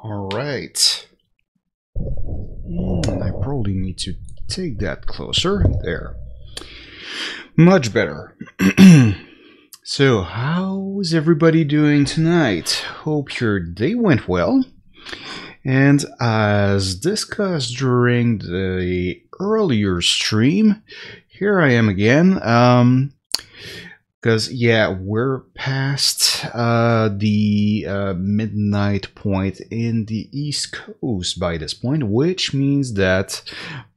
All right. I probably need to take that closer. There. Much better. So, how's everybody doing tonight? Hope your day went well. And as discussed during the earlier stream, here I am again. Because, yeah, we're past the midnight point in the East Coast by this point, which means that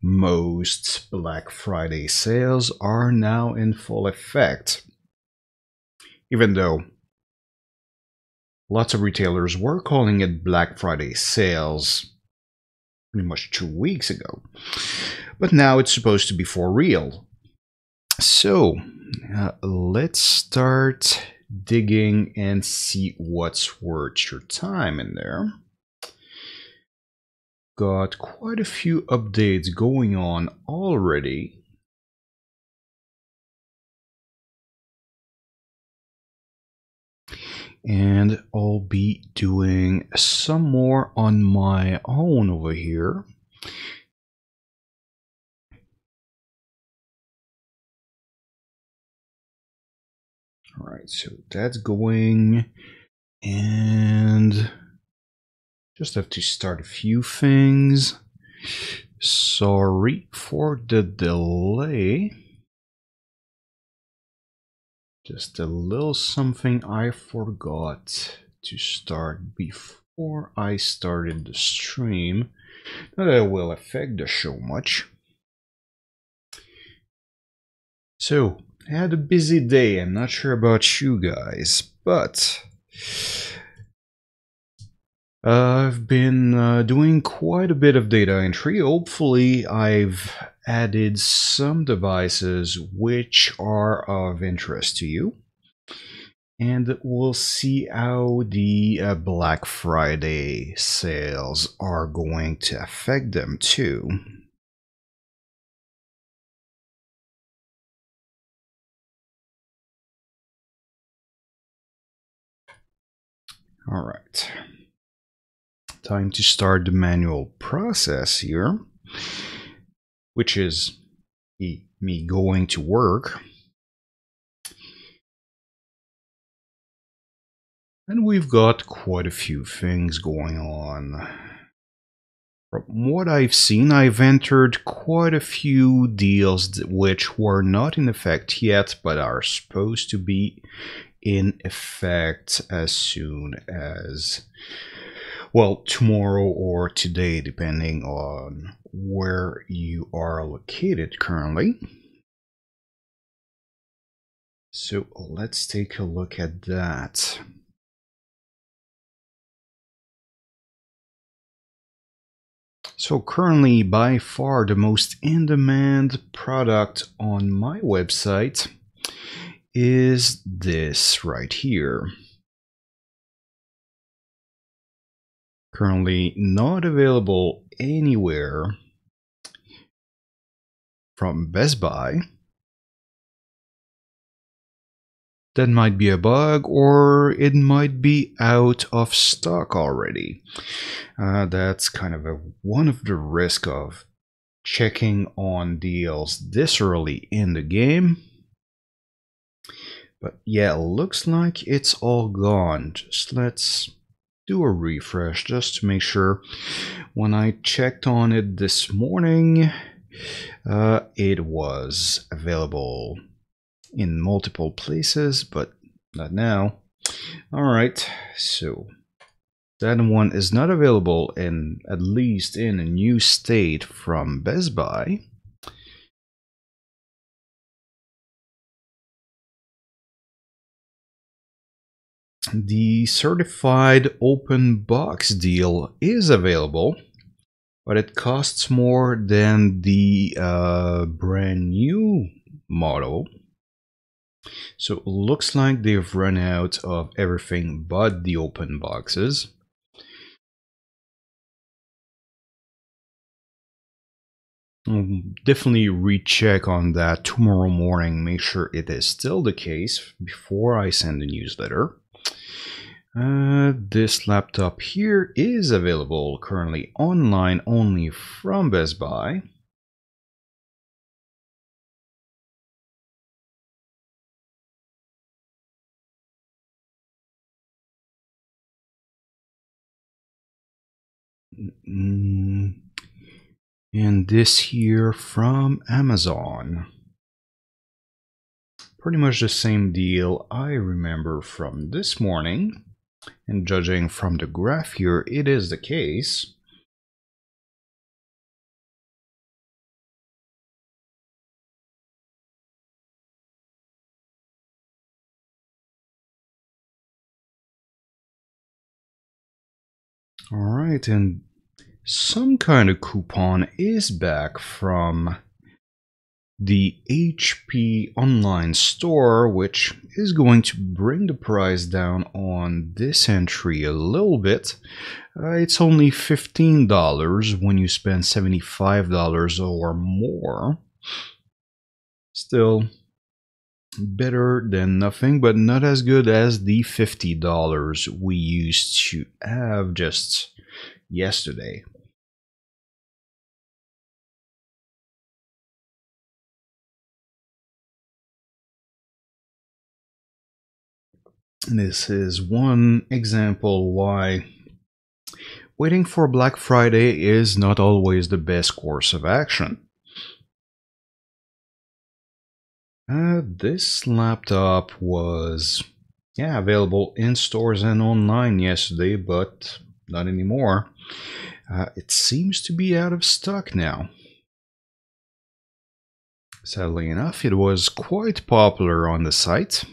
most Black Friday sales are now in full effect. Even though lots of retailers were calling it Black Friday sales pretty much 2 weeks ago. But now it's supposed to be for real. So, let's start digging and see what's worth your time in there. Got quite a few updates going on already. And I'll be doing some more on my own over here. All right, so that's going, and just have to start a few things. Sorry for the delay. Just a little something I forgot to start before I started the stream. Not that it will affect the show much. So, I had a busy day. I'm not sure about you guys, but I've been doing quite a bit of data entry. Hopefully, I've added some devices which are of interest to you. And we'll see how the Black Friday sales are going to affect them too. All right. Time to start the manual process here, which is me going to work. And we've got quite a few things going on. From what I've seen, I've entered quite a few deals which were not in effect yet, but are supposed to be in effect as soon as, well, tomorrow or today, depending on where you are located currently. So let's take a look at that. So currently, by far, the most in-demand product on my website is this right here. Currently not available anywhere from Best Buy. That might be a bug, or it might be out of stock already. That's kind of one of the risks of checking on deals this early in the game. But yeah, looks like it's all gone. Just let's do a refresh just to make sure. When I checked on it this morning, it was available in multiple places, but not now. All right, so that one is not available in, at least in a new state from Best Buy. The certified open box deal is available, but it costs more than the brand new model. So it looks like they've run out of everything but the open boxes. I'll definitely recheck on that tomorrow morning, make sure it is still the case before I send the newsletter. This laptop here is available currently online only from Best Buy. And this here from Amazon. Pretty much the same deal I remember from this morning. And judging from the graph here, it is the case. All right, and some kind of coupon is back from the HP online store, which is going to bring the price down on this entry a little bit. It's only $15 when you spend $75 or more. Still better than nothing, but not as good as the $50 we used to have just yesterday. This is one example why waiting for Black Friday is not always the best course of action. This laptop was available in stores and online yesterday, but not anymore. It seems to be out of stock now. Sadly enough, it was quite popular on the site.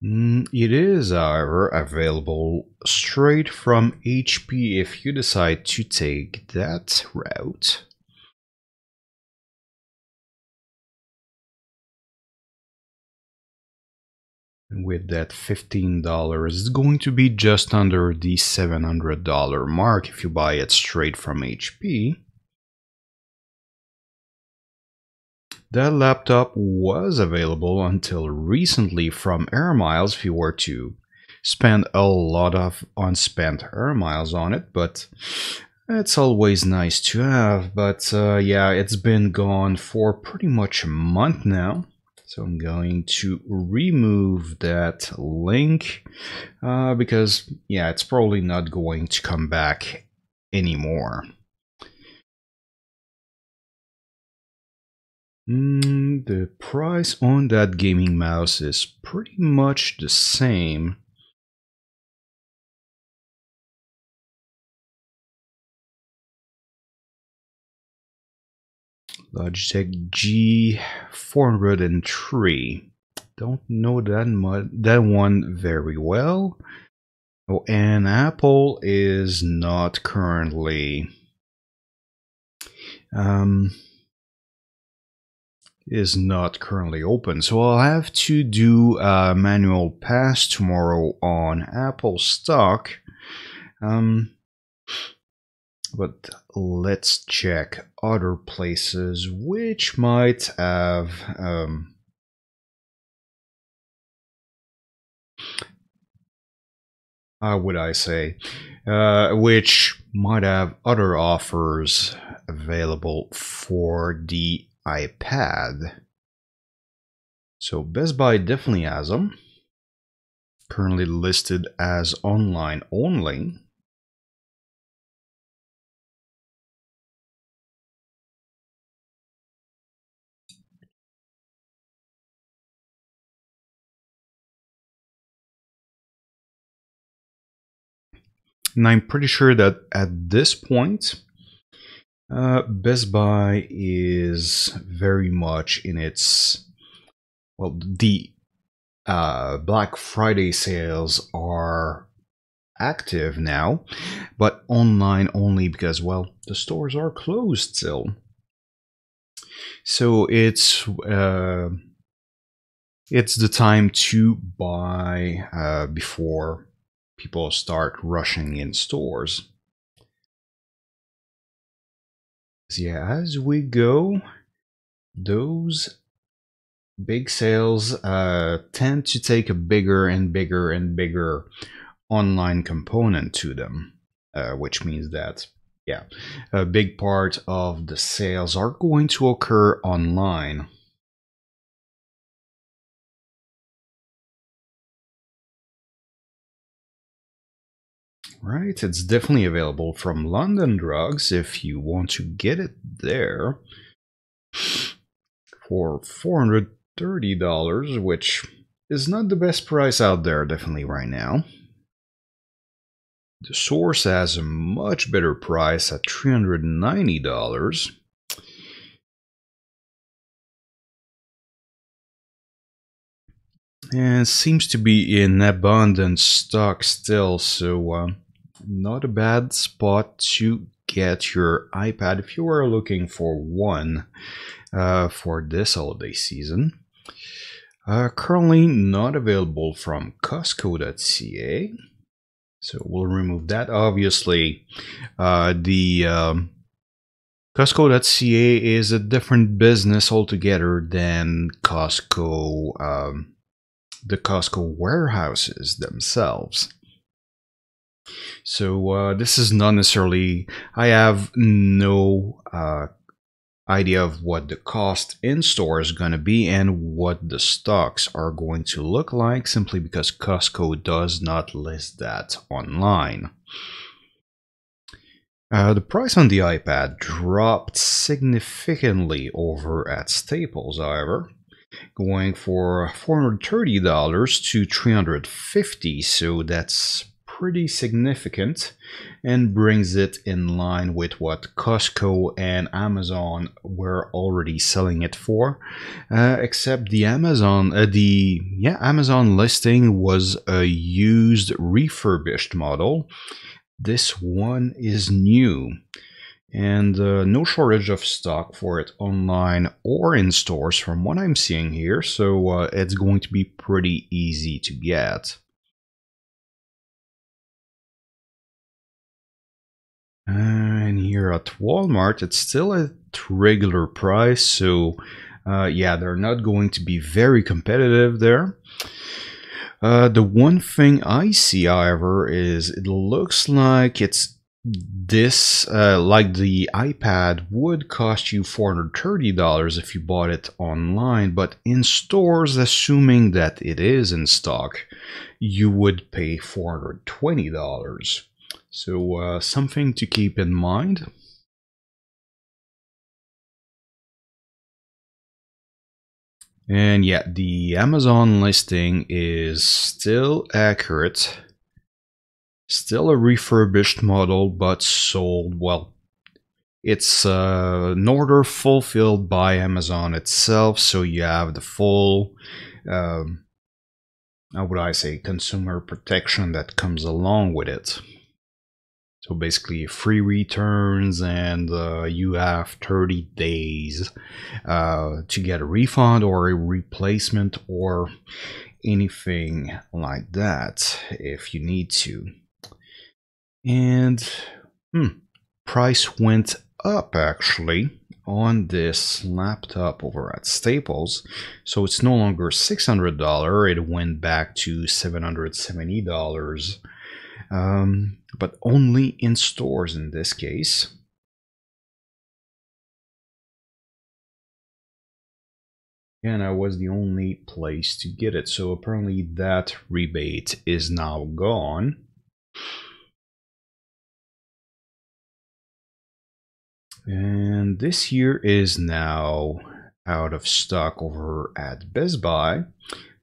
It is, however, available straight from HP if you decide to take that route. And with that $15, it's going to be just under the $700 mark if you buy it straight from HP. That laptop was available until recently from Air Miles if you were to spend a lot of unspent Air Miles on it, but it's always nice to have. But yeah, it's been gone for pretty much a month now. So I'm going to remove that link because yeah, it's probably not going to come back anymore. The price on that gaming mouse is pretty much the same. Logitech G403. Don't know that one very well. Oh, and Apple is not currently open, so I'll have to do a manual pass tomorrow on Apple stock. But let's check other places which might have how would I say, which might have other offers available for the iPad. So Best Buy definitely has them. Currently listed as online only. And I'm pretty sure that at this point, Best Buy is very much in its, well, the Black Friday sales are active now, but online only because, well, the stores are closed still. So it's the time to buy before people start rushing in stores. So yeah, as we go, those big sales tend to take a bigger and bigger and bigger online component to them, which means that, yeah, a big part of the sales are going to occur online. Right, it's definitely available from London Drugs if you want to get it there for $430, which is not the best price out there definitely right now. The Source has a much better price at $390. And seems to be in abundant stock still, so not a bad spot to get your iPad if you are looking for one for this holiday season. Currently not available from Costco.ca, so we'll remove that. Obviously, the Costco.ca is a different business altogether than Costco. The Costco warehouses themselves. So this is not necessarily, I have no idea of what the cost in store is going to be and what the stocks are going to look like, simply because Costco does not list that online. The price on the iPad dropped significantly over at Staples, however, going for $430 to $350, so that's pretty significant and brings it in line with what Costco and Amazon were already selling it for, except the Amazon listing was a used refurbished model. This one is new, and no shortage of stock for it online or in stores from what I'm seeing here, so it's going to be pretty easy to get. And here at Walmart, it's still at regular price, so yeah, they're not going to be very competitive there. The one thing I see, however, is it looks like it's this, like the iPad would cost you $430 if you bought it online, but in stores, assuming that it is in stock, you would pay $420. So something to keep in mind. And yeah, the Amazon listing is still accurate. Still a refurbished model, but sold, well, it's an order fulfilled by Amazon itself, so you have the full, how would I say, consumer protection that comes along with it. So basically free returns, and you have 30 days to get a refund or a replacement or anything like that if you need to. And price went up actually on this laptop over at Staples, so it's no longer $600. It went back to $770, but only in stores in this case. And I was the only place to get it, so apparently that rebate is now gone. And this year is now out of stock over at Best Buy.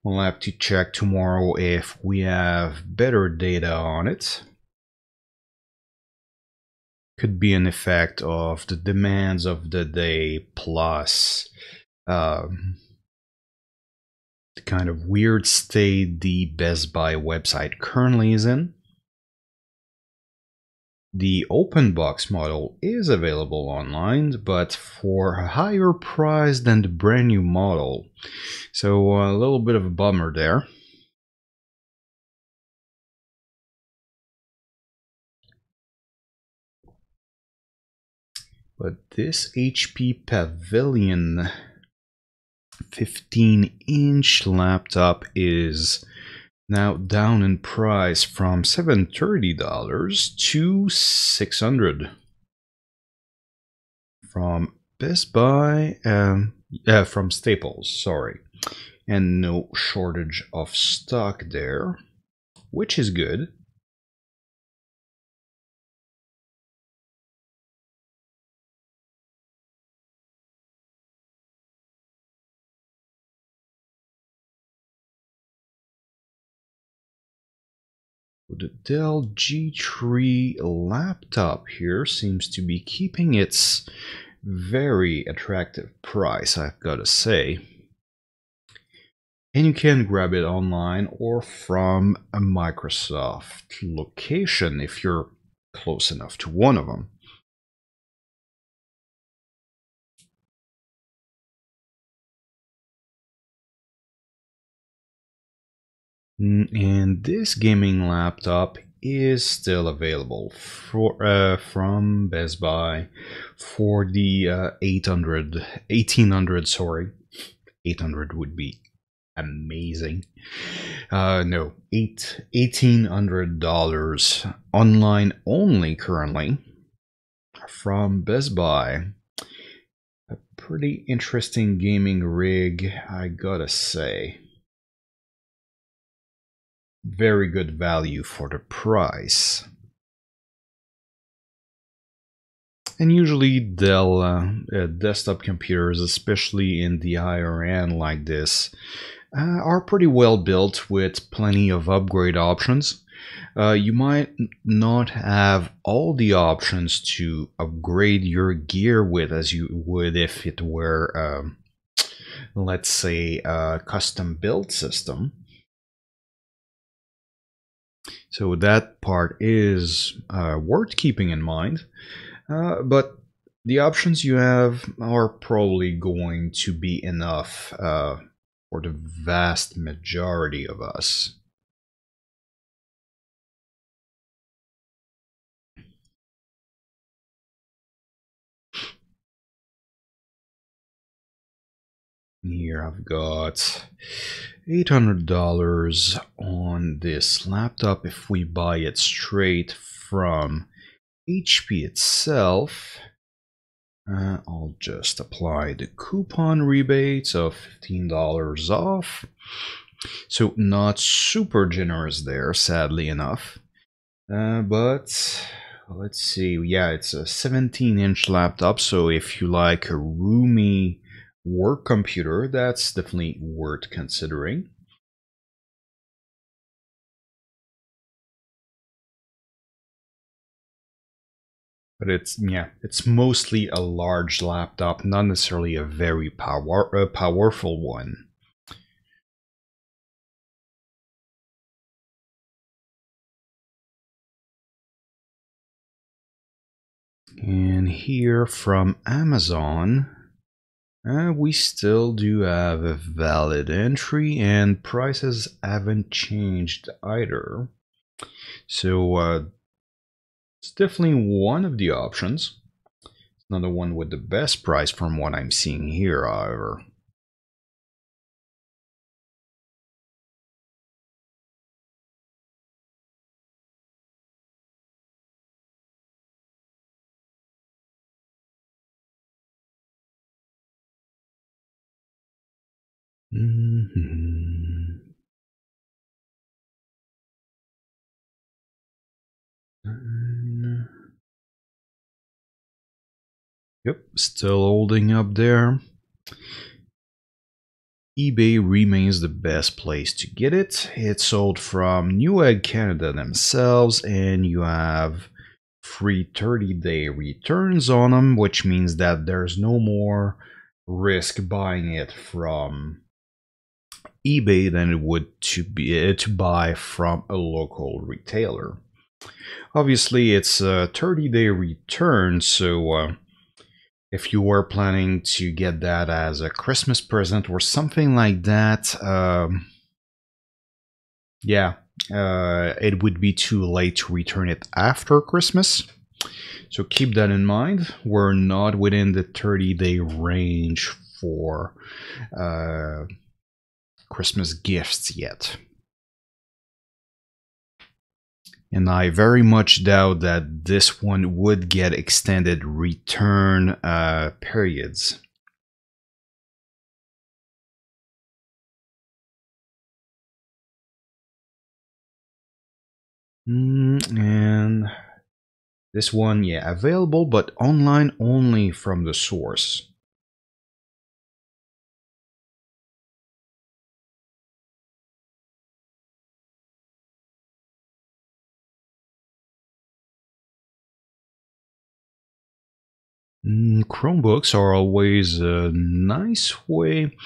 We'll have to check tomorrow if we have better data on it. Could be an effect of the demands of the day plus the kind of weird state the Best Buy website currently is in. The open box model is available online, but for a higher price than the brand new model. So a little bit of a bummer there. But this HP Pavilion 15-inch laptop is now down in price from $730 to $600 from Best Buy, from Staples, sorry. And no shortage of stock there, which is good. The Dell G3 laptop here seems to be keeping its very attractive price, I've got to say. And you can grab it online or from a Microsoft location if you're close enough to one of them. And this gaming laptop is still available from Best Buy for the 1800, sorry. 800 would be amazing. No, $1,800 online only currently from Best Buy. A pretty interesting gaming rig, I gotta say. Very good value for the price. And usually Dell desktop computers, especially in the higher end like this, are pretty well built with plenty of upgrade options. You might not have all the options to upgrade your gear with as you would if it were, let's say, a custom build system. So that part is worth keeping in mind, but the options you have are probably going to be enough for the vast majority of us. Here I've got $800 on this laptop if we buy it straight from HP itself. I'll just apply the coupon rebates of $15 off. So not super generous there, sadly enough. But let's see. Yeah, it's a 17-inch laptop, so if you like a roomy work computer, that's definitely worth considering. But it's mostly a large laptop, not necessarily a very powerful one. And here from Amazon, we still do have a valid entry and prices haven't changed either. So it's definitely one of the options. It's not the one with the best price from what I'm seeing here, however. Yep, still holding up there. eBay remains the best place to get it. It's sold from Newegg Canada themselves, and you have free 30-day returns on them, which means that there's no more risk buying it from eBay than it would to buy from a local retailer. Obviously, it's a 30-day return, so if you were planning to get that as a Christmas present or something like that, it would be too late to return it after Christmas. So keep that in mind. We're not within the 30-day range for Christmas gifts yet. And I very much doubt that this one would get extended return periods. And this one, yeah, available, but online only from the source. Chromebooks are always a nice way.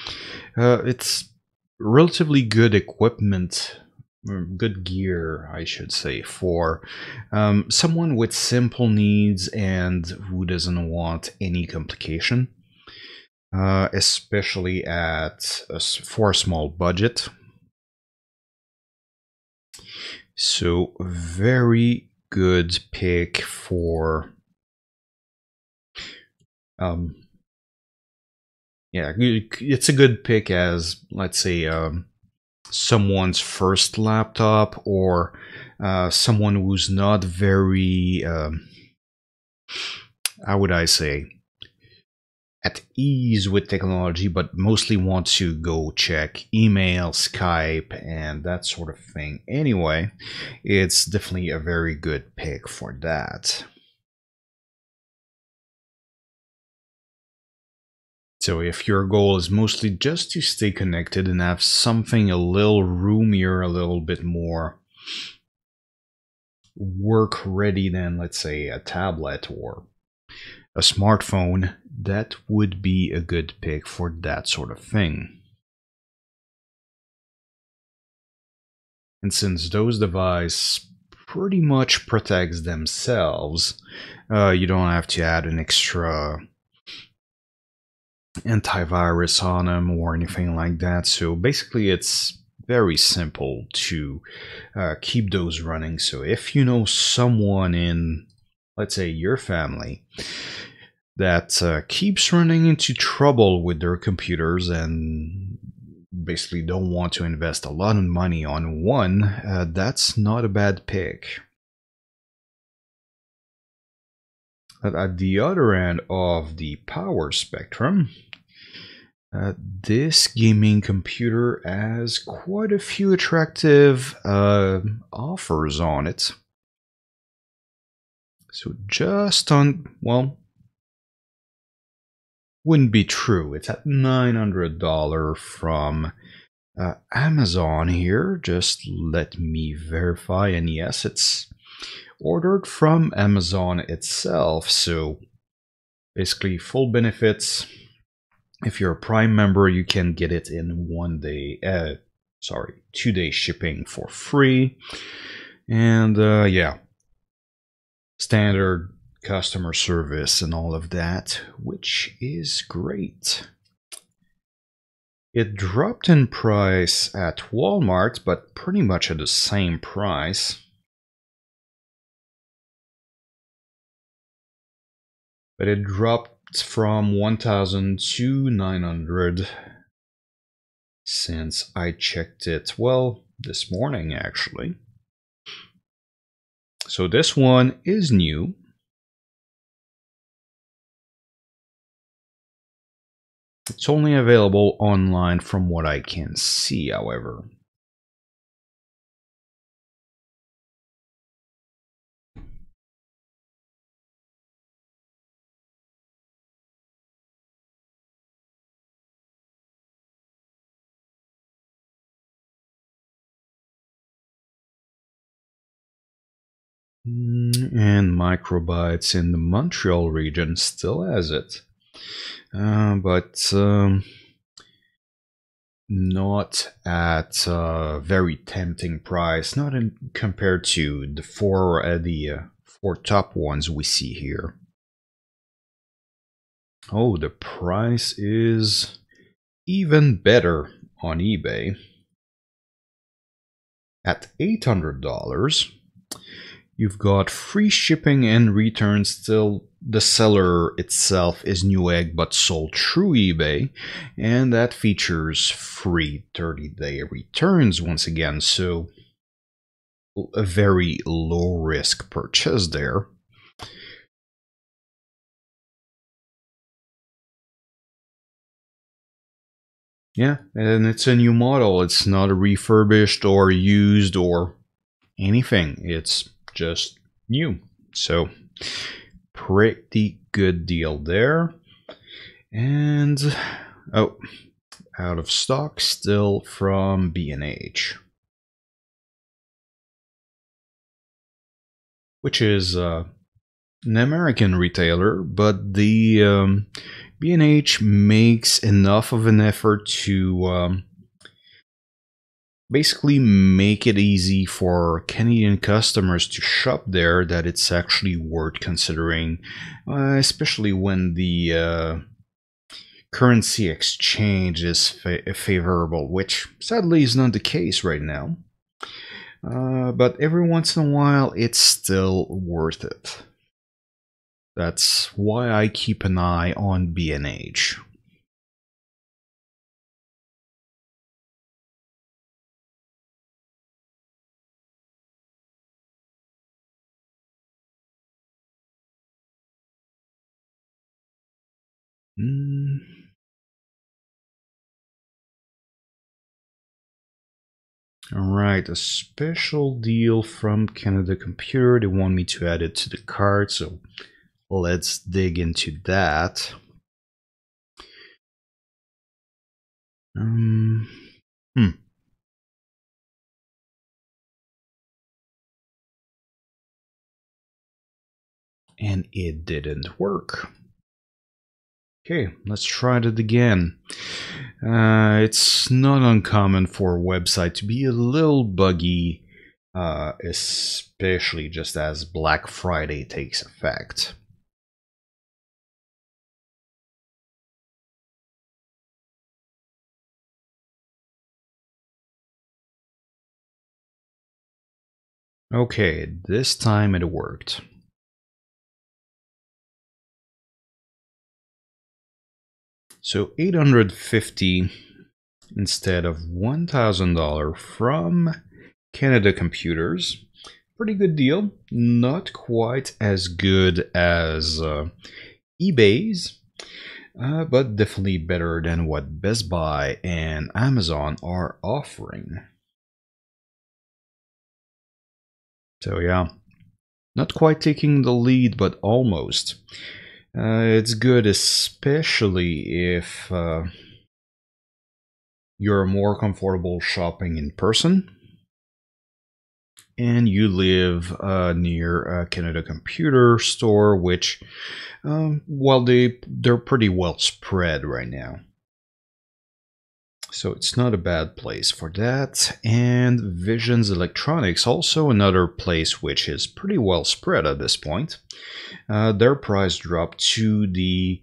It's relatively good equipment, good gear, I should say, for someone with simple needs and who doesn't want any complication, especially for a small budget. So, very good pick for. Yeah, it's a good pick as, let's say, someone's first laptop, or someone who's not very, how would I say, at ease with technology, but mostly want to go check email, Skype, and that sort of thing. Anyway, it's definitely a very good pick for that. So if your goal is mostly just to stay connected and have something a little roomier, a little bit more work ready than, let's say, a tablet or a smartphone, that would be a good pick for that sort of thing. And since those devices pretty much protects themselves, you don't have to add an extra antivirus on them or anything like that. So basically it's very simple to keep those running. So if you know someone in, let's say, your family that keeps running into trouble with their computers and basically don't want to invest a lot of money on one, that's not a bad pick. But at the other end of the power spectrum, this gaming computer has quite a few attractive offers on it. So just on, well, wouldn't be true. It's at $900 from Amazon here. Just let me verify. And yes, it's ordered from Amazon itself. So basically full benefits. If you're a Prime member, you can get it in 2-day shipping for free. And yeah, standard customer service and all of that, which is great. It dropped in price at Walmart, but pretty much at the same price. But it dropped from 1,000 to 900 since I checked it, well, this morning actually. So this one is new. It's only available online from what I can see, however. And Microbytes in the Montreal region still has it. But not at a very tempting price, not compared to the four top ones we see here. Oh, the price is even better on eBay. At $800, You've got free shipping and returns. Still, the seller itself is Newegg but sold through eBay, and that features free 30-day returns once again, so a very low risk purchase there. Yeah, and it's a new model. It's not a refurbished or used or anything. It's just new. So pretty good deal there. And oh, out of stock still from B&H, which is an American retailer, but the B&H makes enough of an effort to basically make it easy for Canadian customers to shop there that it's actually worth considering, especially when the currency exchange is favorable, which sadly is not the case right now. But every once in a while, it's still worth it. That's why I keep an eye on B&H. Alright, a special deal from Canada Computer. They want me to add it to the cart, so let's dig into that. And it didn't work. Okay, let's try it again. It's not uncommon for a website to be a little buggy, especially just as Black Friday takes effect. Okay, this time it worked. So $850 instead of $1,000 from Canada Computers. Pretty good deal. Not quite as good as eBay's, but definitely better than what Best Buy and Amazon are offering. So yeah, not quite taking the lead, but almost. It's good, especially if you're more comfortable shopping in person and you live near a Canada Computer store, which, well, they're pretty well spread right now. So it's not a bad place for that. And Visions Electronics, also another place which is pretty well spread at this point. Their price dropped to the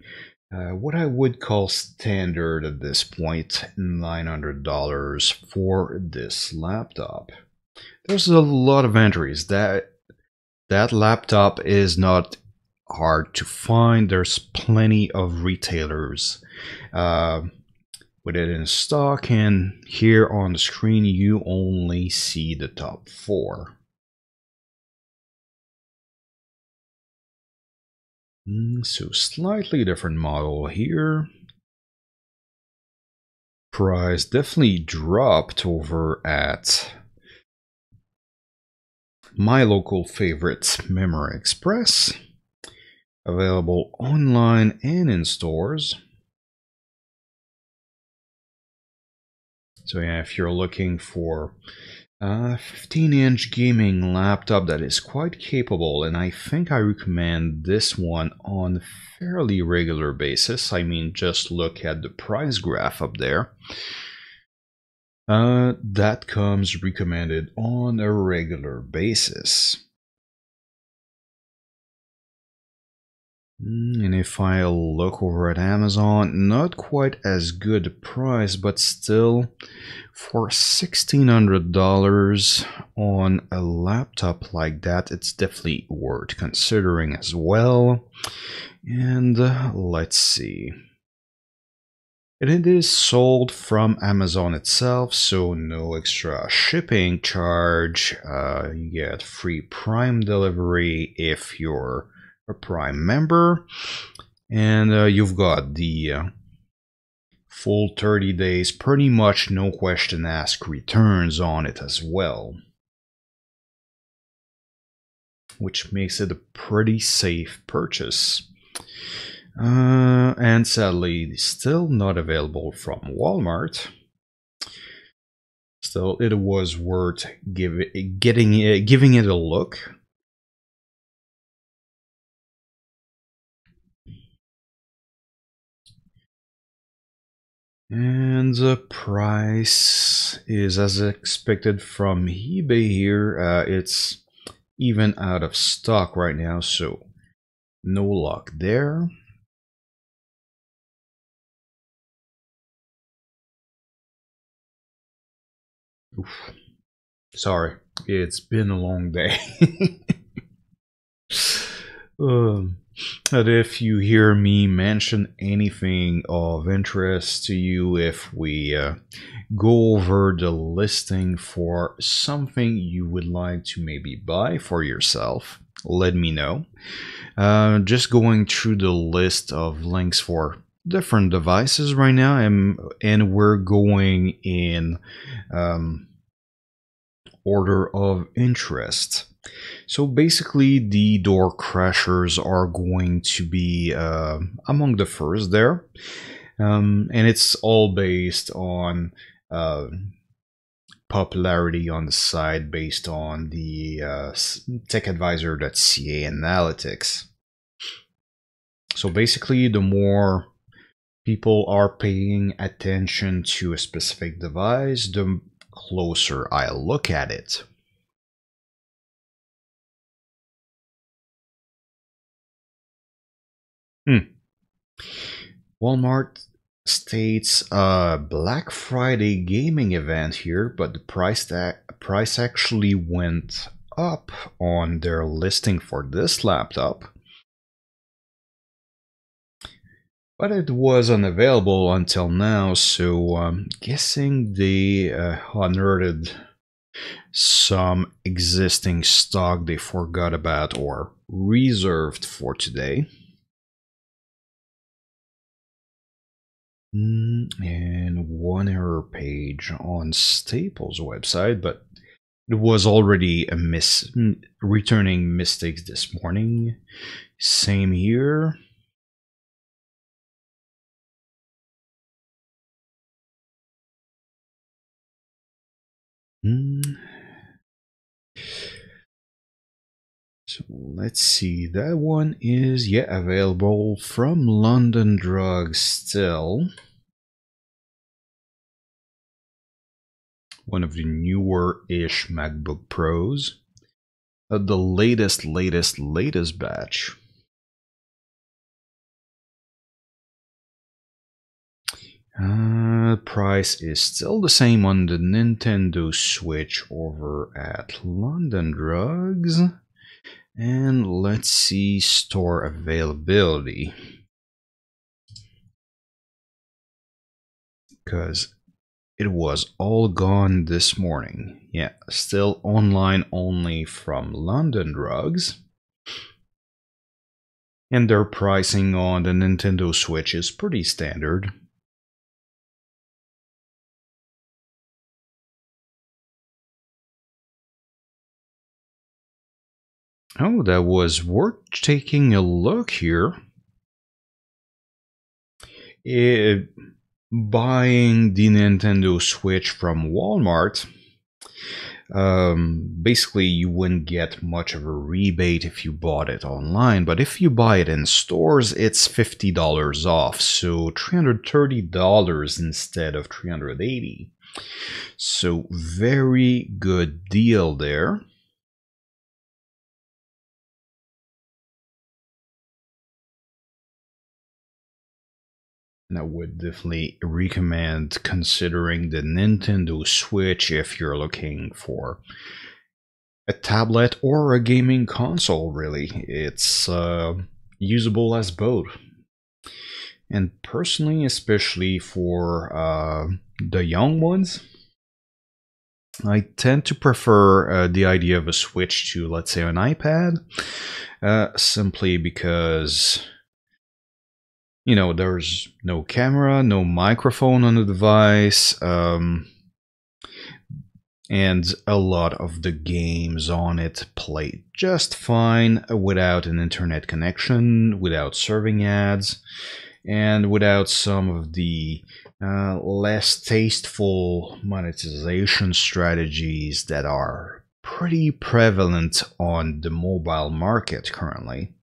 what I would call standard at this point, $900 for this laptop. There's a lot of entries. That laptop is not hard to find. There's plenty of retailers with it in stock, and here on the screen you only see the top 4. So slightly different model here. Price definitely dropped over at my local favorite, Memory Express. Available online and in stores. So yeah, if you're looking for a 15-inch gaming laptop that is quite capable, and I think I recommend this one on a fairly regular basis. I mean, just look at the price graph up there. That comes recommended on a regular basis. And if I look over at Amazon, not quite as good a price, but still for $1,600 on a laptop like that, it's definitely worth considering as well. And let's see. And it is sold from Amazon itself, so no extra shipping charge. You get free Prime delivery if you're a Prime member. And you've got the full 30 days, pretty much no question asked returns on it as well, which makes it a pretty safe purchase. And sadly, still not available from Walmart. Still, it was worth giving it a look. And the price is as expected from eBay here. It's even out of stock right now, so no luck there. Oof. Sorry, it's been a long day. But if you hear me mention anything of interest to you, if we go over the listing for something you would like to maybe buy for yourself, let me know. Just going through the list of links for different devices right now, and we're going in order of interest. So basically, the door crashers are going to be among the first there, and it's all based on popularity on the site based on the TekAdvisor.ca analytics. So basically, the more people are paying attention to a specific device, the closer I look at it. Walmart states a Black Friday gaming event here, but the price actually went up on their listing for this laptop. But it was unavailable until now, so I'm guessing they unearthed some existing stock they forgot about or reserved for today. And one error page on Staples website, but it was already a returning mistakes this morning. Same here. So let's see, that one is available from London Drugs still. One of the newer-ish MacBook Pros. The latest batch. Price is still the same on the Nintendo Switch over at London Drugs. And let's see store availability. Because it was all gone this morning. Yeah, still online only from London Drugs. And their pricing on the Nintendo Switch is pretty standard. Oh, that was worth taking a look here. Buying the Nintendo Switch from Walmart, basically you wouldn't get much of a rebate if you bought it online, but if you buy it in stores, it's $50 off, so $330 instead of $380. So very good deal there. And I would definitely recommend considering the Nintendo Switch if you're looking for a tablet or a gaming console, really. It's usable as both. And personally, especially for the young ones, I tend to prefer the idea of a Switch to, let's say, an iPad, simply because, there's no camera, no microphone on the device, and a lot of the games on it play just fine without an internet connection, without serving ads, and without some of the less tasteful monetization strategies that are pretty prevalent on the mobile market currently.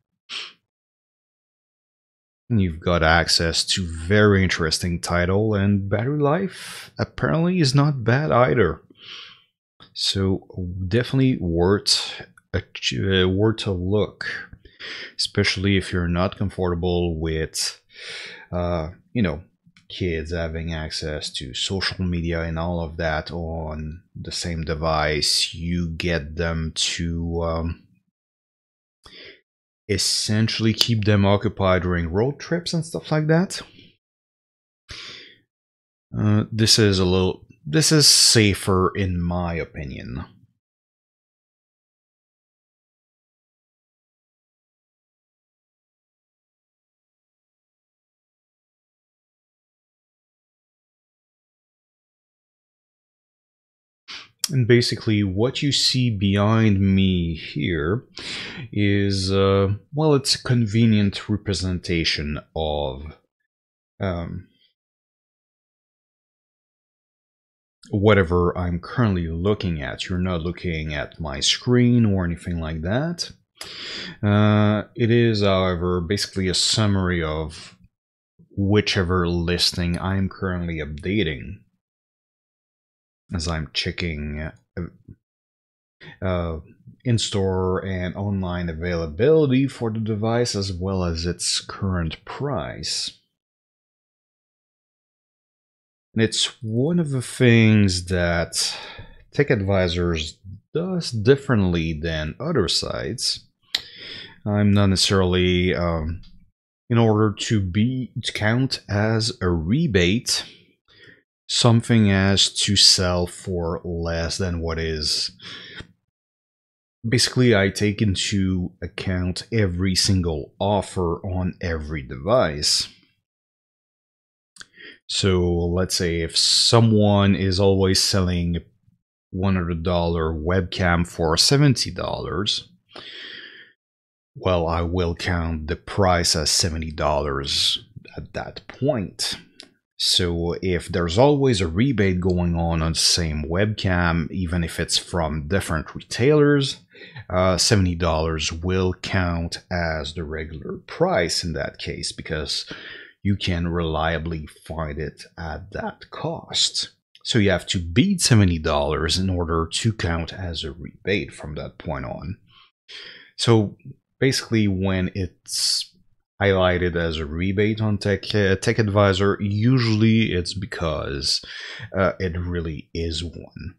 And you've got access to very interesting title, and battery life apparently is not bad either. So definitely worth a look, especially if you're not comfortable with, kids having access to social media and all of that on the same device. You get them to essentially keep them occupied during road trips and stuff like that. This is safer in my opinion. And basically, what you see behind me here is, well, it's a convenient representation of um, whatever I'm currently looking at. You're not looking at my screen or anything like that. It is, however, basically a summary of whichever listing I'm currently updating, as I'm checking in-store and online availability for the device, as well as its current price. And it's one of the things that TekAdvisor does differently than other sites. I'm not necessarily, in order to count as a rebate, something as to sell for less than what is. Basically, I take into account every single offer on every device. So let's say if someone is always selling $100 webcam for $70, well, I will count the price as $70 at that point. So if there's always a rebate going on the same webcam, even if it's from different retailers, $70 will count as the regular price in that case, because you can reliably find it at that cost. So you have to beat $70 in order to count as a rebate from that point on. So basically, when it's highlighted as a rebate on TekAdvisor, usually it's because it really is one.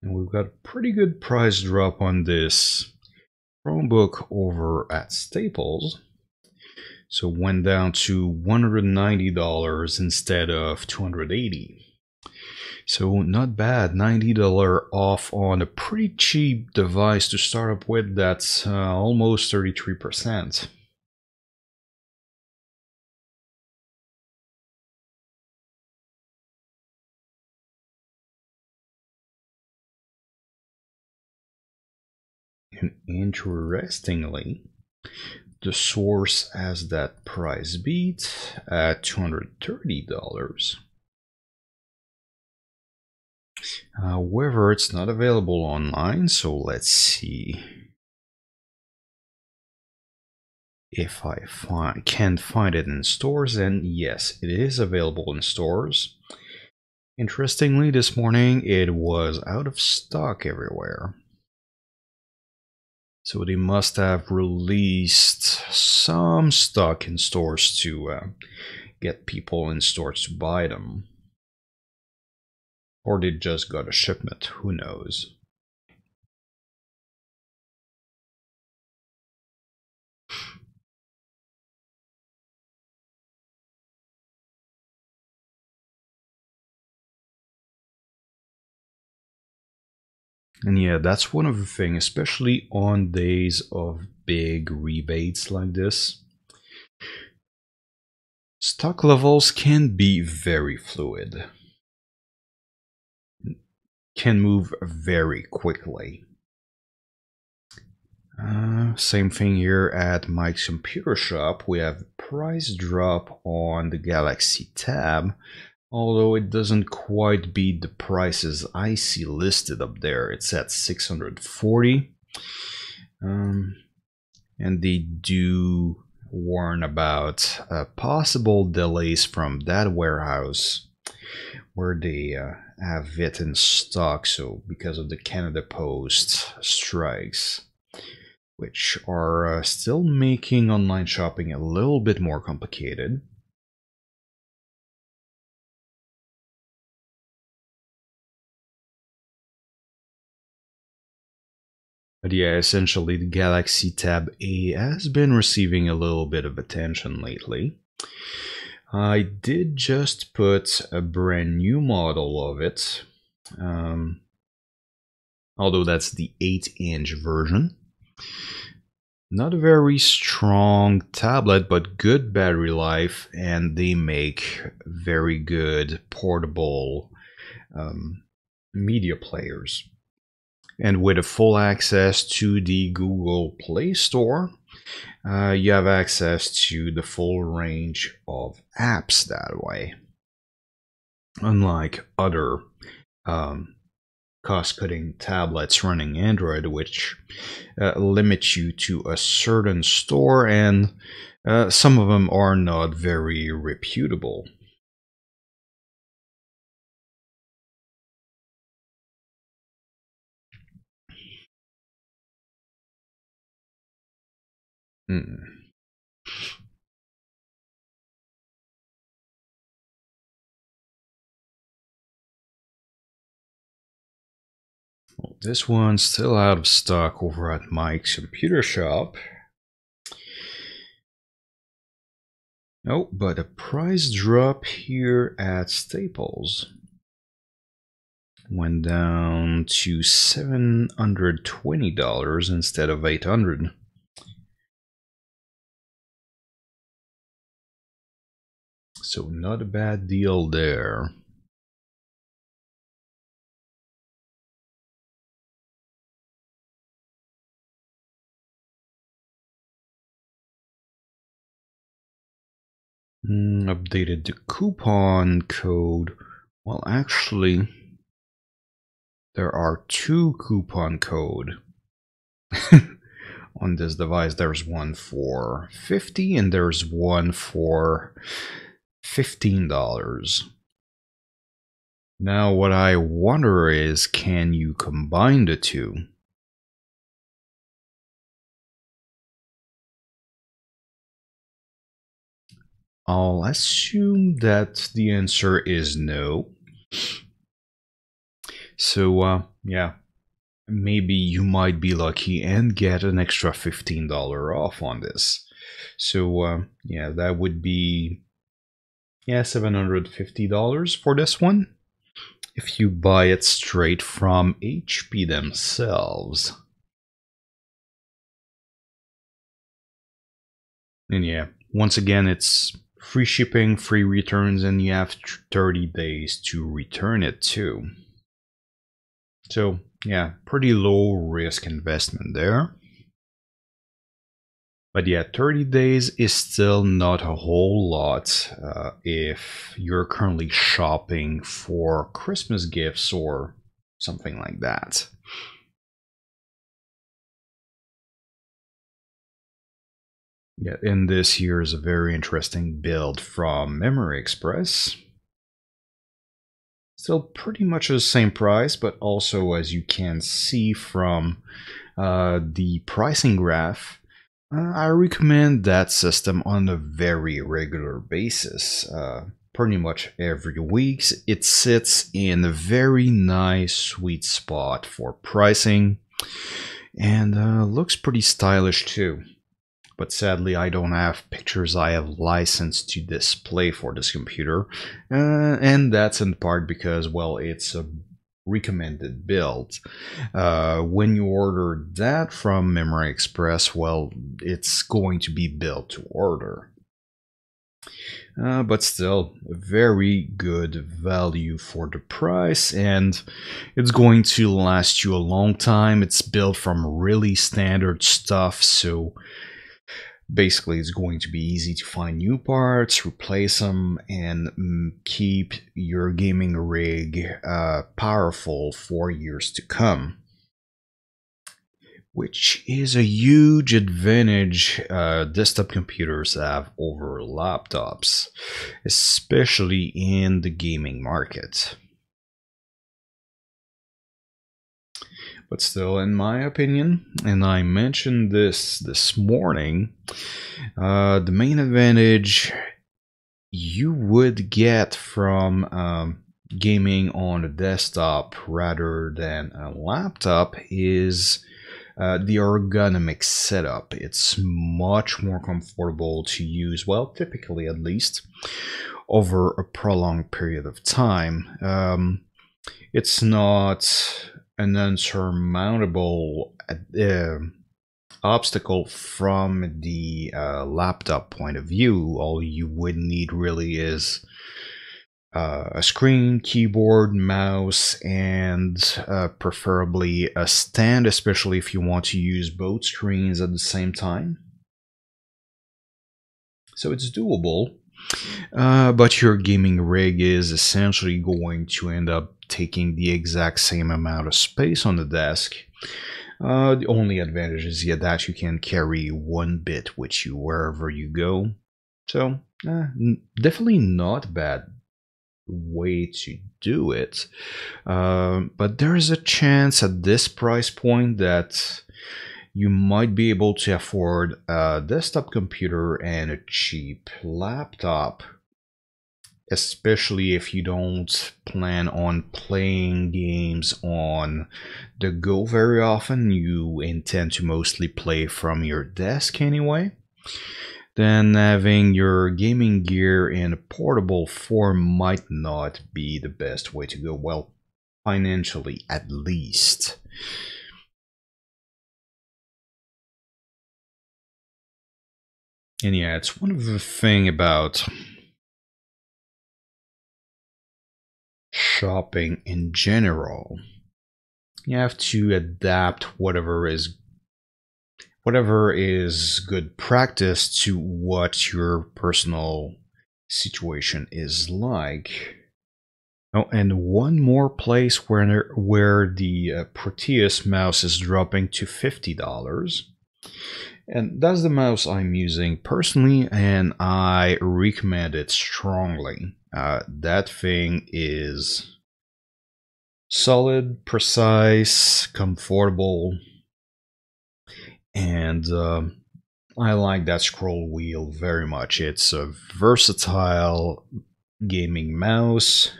And we've got a pretty good price drop on this Chromebook over at Staples. So it went down to $190 instead of $280. So not bad, $90 off on a pretty cheap device to start up with. That's almost 33%. And interestingly, the source has that price beat at $230. However, it's not available online, so let's see if I can find it in stores. And yes, it is available in stores. Interestingly, this morning it was out of stock everywhere. So they must have released some stock in stores to get people in stores to buy them. Or they just got a shipment, who knows. And yeah, that's one of the things, especially on days of big rebates like this. Stock levels can be very fluid, can move very quickly. Same thing here at Mike's Computer Shop. We have a price drop on the Galaxy Tab, although it doesn't quite beat the prices I see listed up there. It's at 640. And they do warn about possible delays from that warehouse where they have it in stock, so because of the Canada Post strikes, which are still making online shopping a little bit more complicated. But yeah, essentially the Galaxy Tab A has been receiving a little bit of attention lately. I did just put a brand new model of it, although that's the 8-inch version. Not a very strong tablet, but good battery life, and they make very good portable media players. And with a full access to the Google Play Store, you have access to the full range of apps that way. Unlike other cost-cutting tablets running Android, which limit you to a certain store, and some of them are not very reputable. Hmm. Well, this one's still out of stock over at Mike's Computer Shop. Oh, but a price drop here at Staples went down to $720 instead of $800. So not a bad deal there. Updated the coupon code. Well, actually, there are two coupon code on this device. There's one for $50 and there's one for $15. Now, what I wonder is, can you combine the two? I'll assume that the answer is no. So, yeah, maybe you might be lucky and get an extra $15 off on this. So, yeah, that would be, yeah, $750 for this one if you buy it straight from HP themselves. And yeah, once again, it's free shipping, free returns, and you have 30 days to return it too. So yeah, pretty low risk investment there. But yeah, 30 days is still not a whole lot if you're currently shopping for Christmas gifts or something like that. Yeah, and this here is a very interesting build from Memory Express. Still pretty much the same price, but also as you can see from the pricing graph, I recommend that system on a very regular basis. Pretty much every week. It sits in a very nice sweet spot for pricing and looks pretty stylish too. But sadly, I don't have pictures I have licensed to display for this computer, and that's in part because, well, it's a recommended build. When you order that from Memory Express, well, it's going to be built to order. But still, a very good value for the price, and it's going to last you a long time. It's built from really standard stuff, so basically it's going to be easy to find new parts, replace them, and keep your gaming rig powerful for years to come, which is a huge advantage desktop computers have over laptops, especially in the gaming market. But still, in my opinion, and I mentioned this morning, the main advantage you would get from gaming on a desktop rather than a laptop is the ergonomic setup. It's much more comfortable to use, well, typically at least, over a prolonged period of time. It's not an unsurmountable obstacle from the laptop point of view. All you would need really is a screen, keyboard, mouse, and preferably a stand, especially if you want to use both screens at the same time. So it's doable. But your gaming rig is essentially going to end up taking the exact same amount of space on the desk. The only advantage is that you can carry one bit with you wherever you go. So, definitely not a bad way to do it. But there's a chance at this price point that you might be able to afford a desktop computer and a cheap laptop, especially if you don't plan on playing games on the go very often. You intend to mostly play from your desk anyway. Then having your gaming gear in a portable form might not be the best way to go, well, financially at least. And yeah, it's one of the thing about shopping in general. You have to adapt whatever is good practice to what your personal situation is like. Oh, and one more place where the Proteus mouse is dropping to $50. And that's the mouse I'm using personally, and I recommend it strongly. That thing is solid, precise, comfortable, and I like that scroll wheel very much. It's a versatile gaming mouse,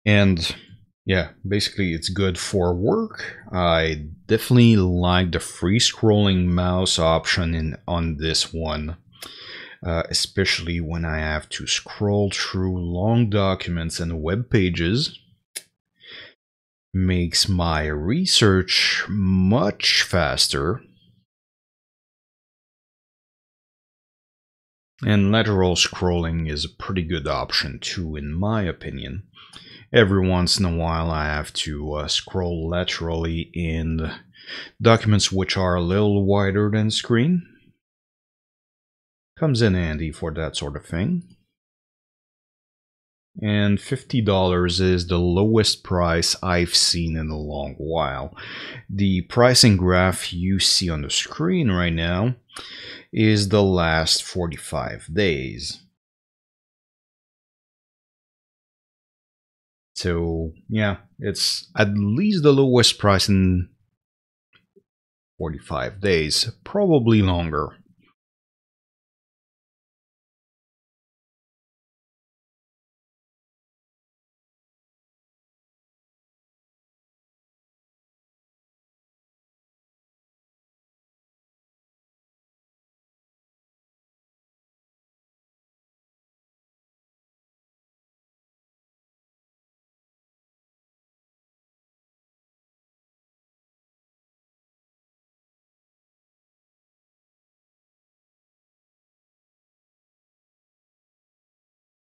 and yeah, basically it's good for work. I definitely like the free scrolling mouse option on this one, especially when I have to scroll through long documents and web pages. Makes my research much faster. And lateral scrolling is a pretty good option too, in my opinion. Every once in a while I have to scroll laterally in documents which are a little wider than screen. Comes in handy for that sort of thing. And $50 is the lowest price I've seen in a long while. The pricing graph you see on the screen right now is the last 45 days. So yeah, it's at least the lowest price in 45 days, probably longer.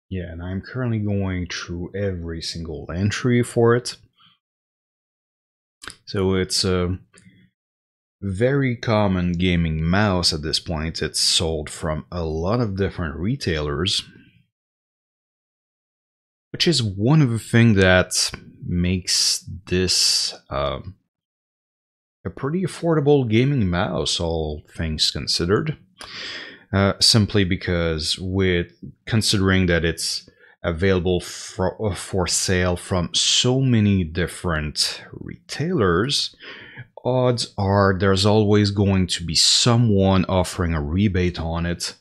Yeah, and I'm currently going through every single entry for it. So it's a very common gaming mouse at this point. It's sold from a lot of different retailers, which is one of the things that makes this a pretty affordable gaming mouse, all things considered. Simply because, with considering that it's available for sale from so many different retailers, odds are there's always going to be someone offering a rebate on it.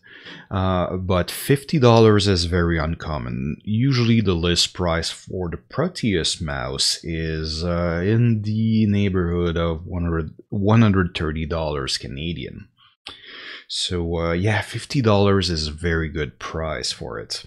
But $50 is very uncommon. Usually the list price for the Proteus mouse is in the neighborhood of $130 Canadian. So yeah, $50 is a very good price for it.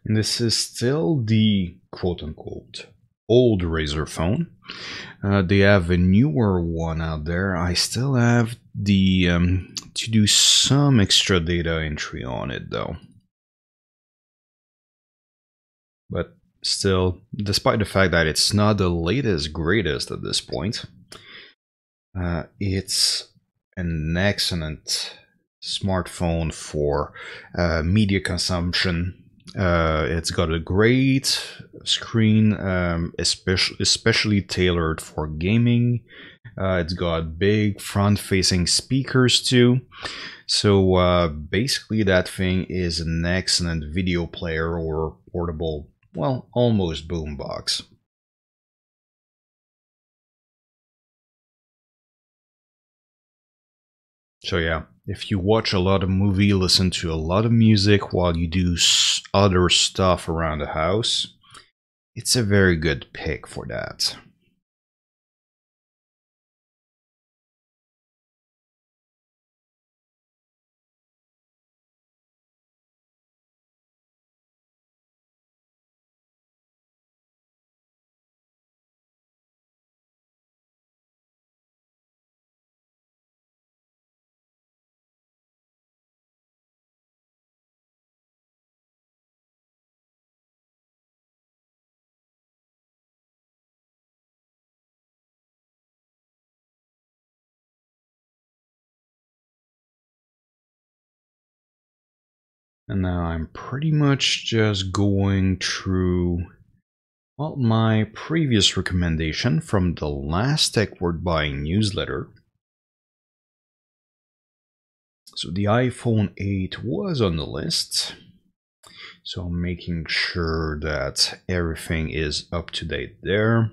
And this is still the quote-unquote old Razer phone. They have a newer one out there. I still have the to do some extra data entry on it though. But still, despite the fact that it's not the latest greatest at this point, it's an excellent smartphone for media consumption. It's got a great screen, especially tailored for gaming. It's got big front-facing speakers too. So basically that thing is an excellent video player or portable, well, almost boombox. So yeah, if you watch a lot of movie, listen to a lot of music while you do other stuff around the house, it's a very good pick for that. And now I'm pretty much just going through, well, my previous recommendation from the last Tech Worth Buying newsletter. So the iPhone 8 was on the list. So I'm making sure that everything is up to date there.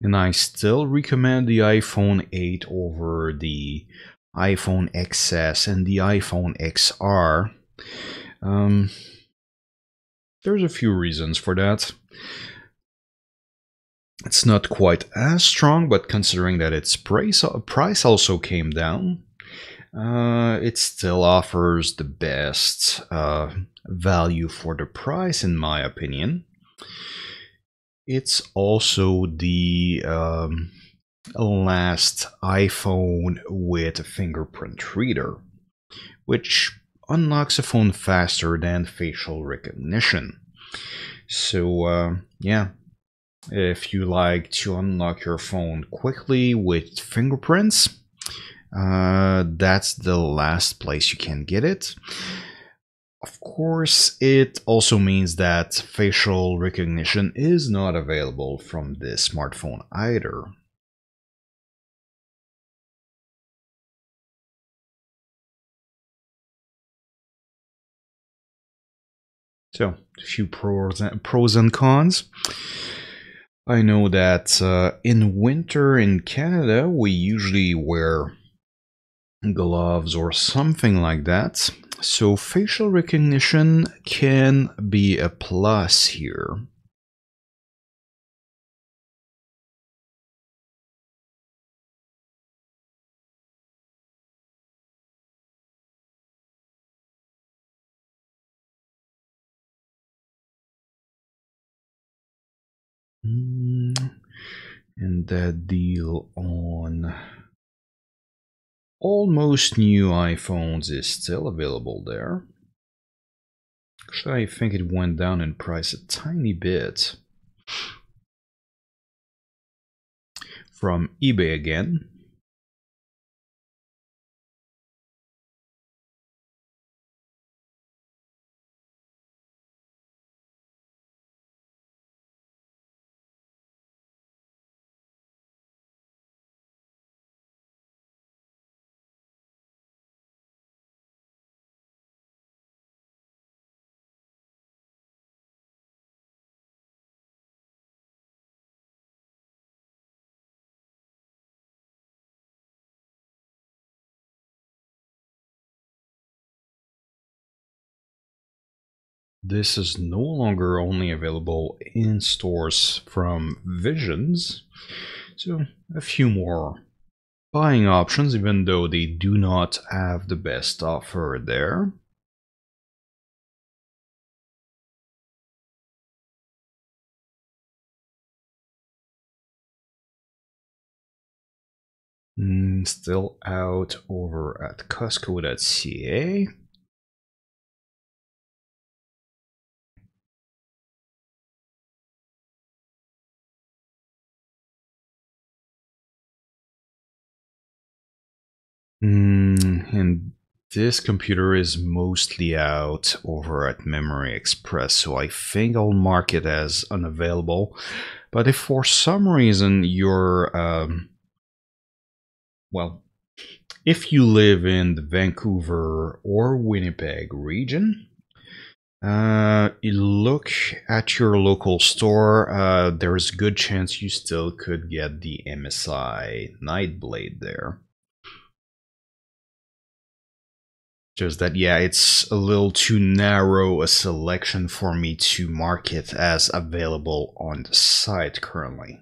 And I still recommend the iPhone 8 over the iPhone XS and the iPhone XR. There's a few reasons for that. It's not quite as strong, but considering that its price also came down, it still offers the best value for the price, in my opinion. It's also the last iPhone with a fingerprint reader, which unlocks a phone faster than facial recognition. So yeah, if you like to unlock your phone quickly with fingerprints, that's the last place you can get it. Of course, it also means that facial recognition is not available from this smartphone either. So, a few pros and cons. I know that in winter in Canada, we usually wear gloves or something like that. So facial recognition can be a plus here. And that deal on almost new iPhones is still available there. Actually, I think it went down in price a tiny bit. From eBay again. This is no longer only available in stores from Visions, so a few more buying options, even though they do not have the best offer there. Still out over at Costco.ca. And this computer is mostly out over at Memory Express, so I think I'll mark it as unavailable. But if for some reason you're, well, if you live in the Vancouver or Winnipeg region, you look at your local store, there's a good chance you still could get the MSI Nightblade there. Just that, yeah, it's a little too narrow a selection for me to mark it as available on the site currently.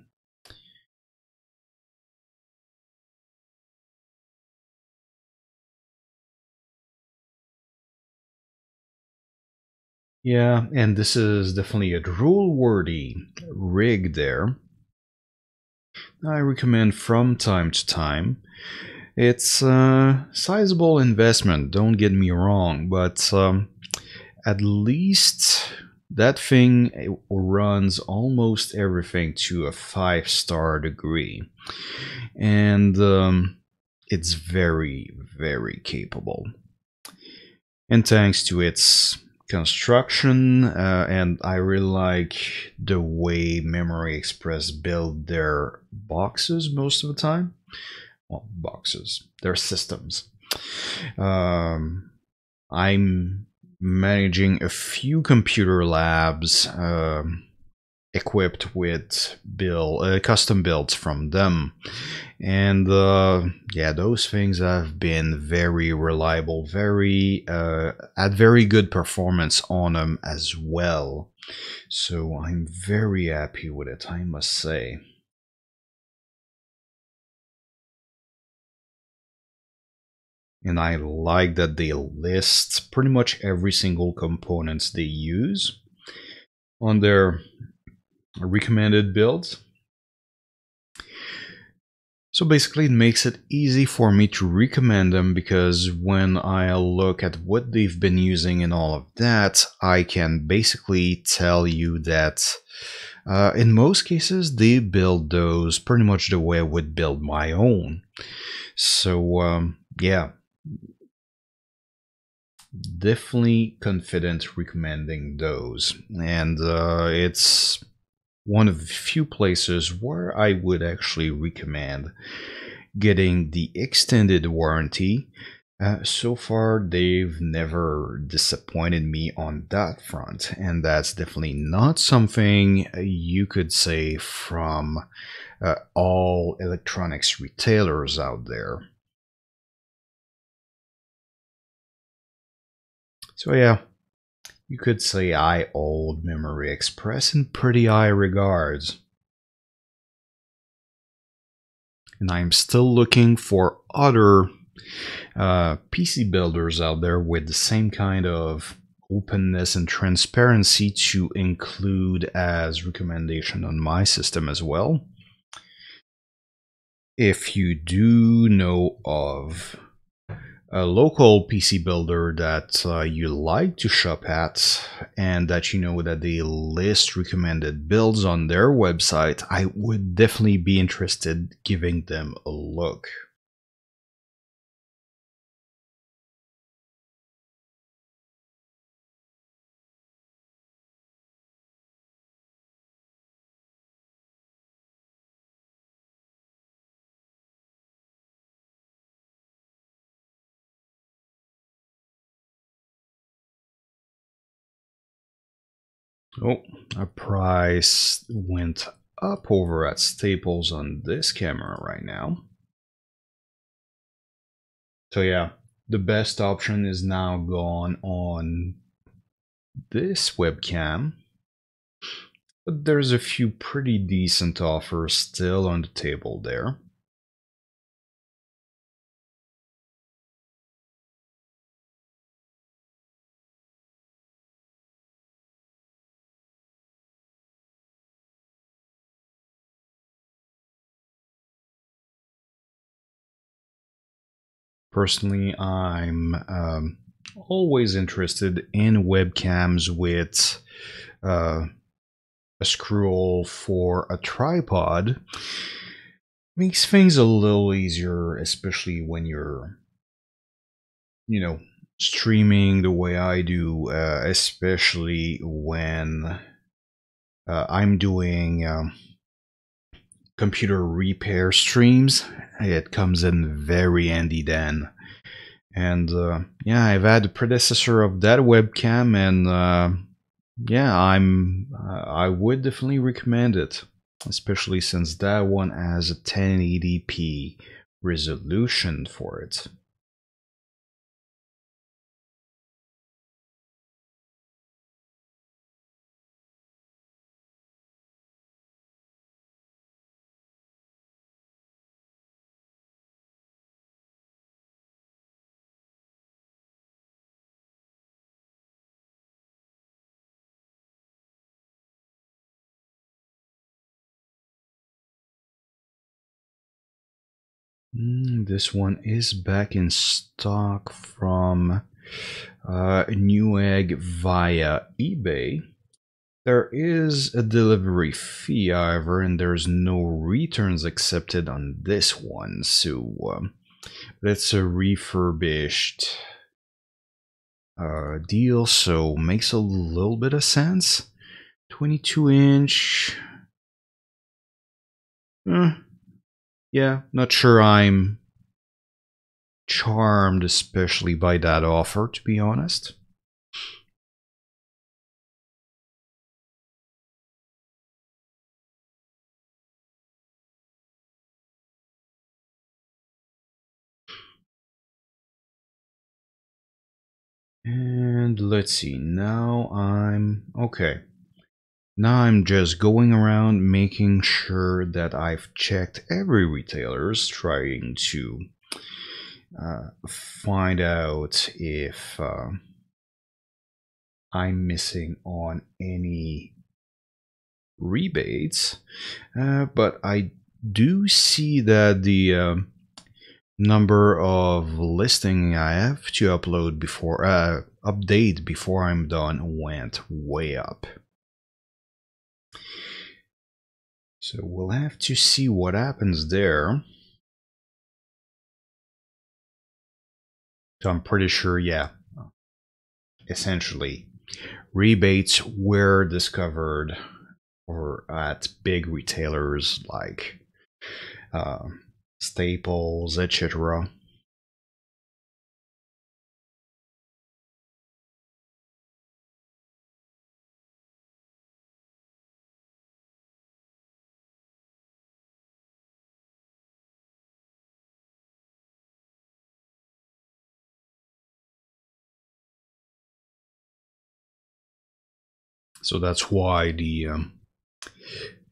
Yeah, and this is definitely a drool-worthy rig there. I recommend from time to time. It's a sizable investment, don't get me wrong, but at least that thing runs almost everything to a 5-star degree. And it's very, very capable. And thanks to its construction, and I really like the way Memory Express build their boxes most of the time. Well, boxes, their systems. I'm managing a few computer labs equipped with custom builds from them, and yeah, those things have been very reliable, very had very good performance on them as well. So I'm very happy with it, I must say. And I like that they list pretty much every single components they use on their recommended builds. So basically it makes it easy for me to recommend them, because when I look at what they've been using and all of that, I can basically tell you that in most cases they build those pretty much the way I would build my own. So yeah, definitely confident recommending those. And it's one of the few places where I would actually recommend getting the extended warranty. So far, they've never disappointed me on that front, and that's definitely not something you could say from all electronics retailers out there. So yeah, you could say I hold Memory Express in pretty high regards. And I'm still looking for other PC builders out there with the same kind of openness and transparency to include as recommendation on my system as well. If you do know of a local PC builder that you like to shop at, and that you know that they list recommended builds on their website, I would definitely be interested giving them a look. Oh, a price went up over at Staples on this camera right now. So yeah, the best option is now gone on this webcam. But there's a few pretty decent offers still on the table there. Personally, I'm always interested in webcams with uh, a scroll for a tripod. Makes things a little easier, especially when you're, you know, streaming the way I do, especially when I'm doing computer repair streams. It comes in very handy then. And yeah, I've had a predecessor of that webcam, and yeah, I would definitely recommend it, especially since that one has a 1080p resolution for it. This one is back in stock from Newegg via eBay. There is a delivery fee, however, and there's no returns accepted on this one. So it's a refurbished deal, so makes a little bit of sense. 22-inch. Yeah, not sure I'm charmed especially by that offer, to be honest. And let's see, now I'm okay. Now I'm just going around making sure that I've checked every retailer's, trying to find out if I'm missing on any rebates. But I do see that the number of listing I have to update before I'm done went way up. So we'll have to see what happens there. So I'm pretty sure, yeah, essentially rebates were discovered or at big retailers like Staples, etc. So that's why the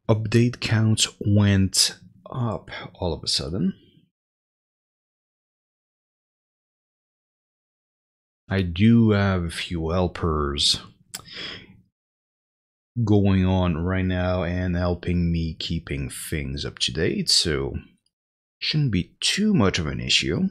update counts went up all of a sudden. I do have a few helpers going on right now and helping me keeping things up to date, so shouldn't be too much of an issue.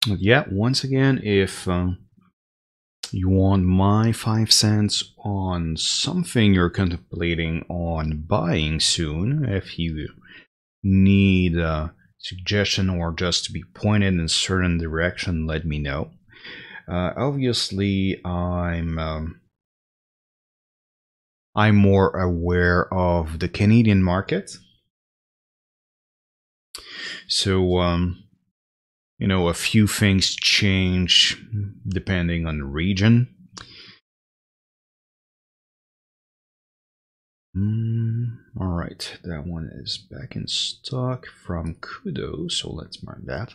Yeah, once again, if you want my 5 cents on something you're contemplating on buying soon, if you need a suggestion or just to be pointed in a certain direction, let me know. Obviously, I'm more aware of the Canadian market, so a few things change depending on the region. All right, that one is back in stock from Kudo, so let's mark that.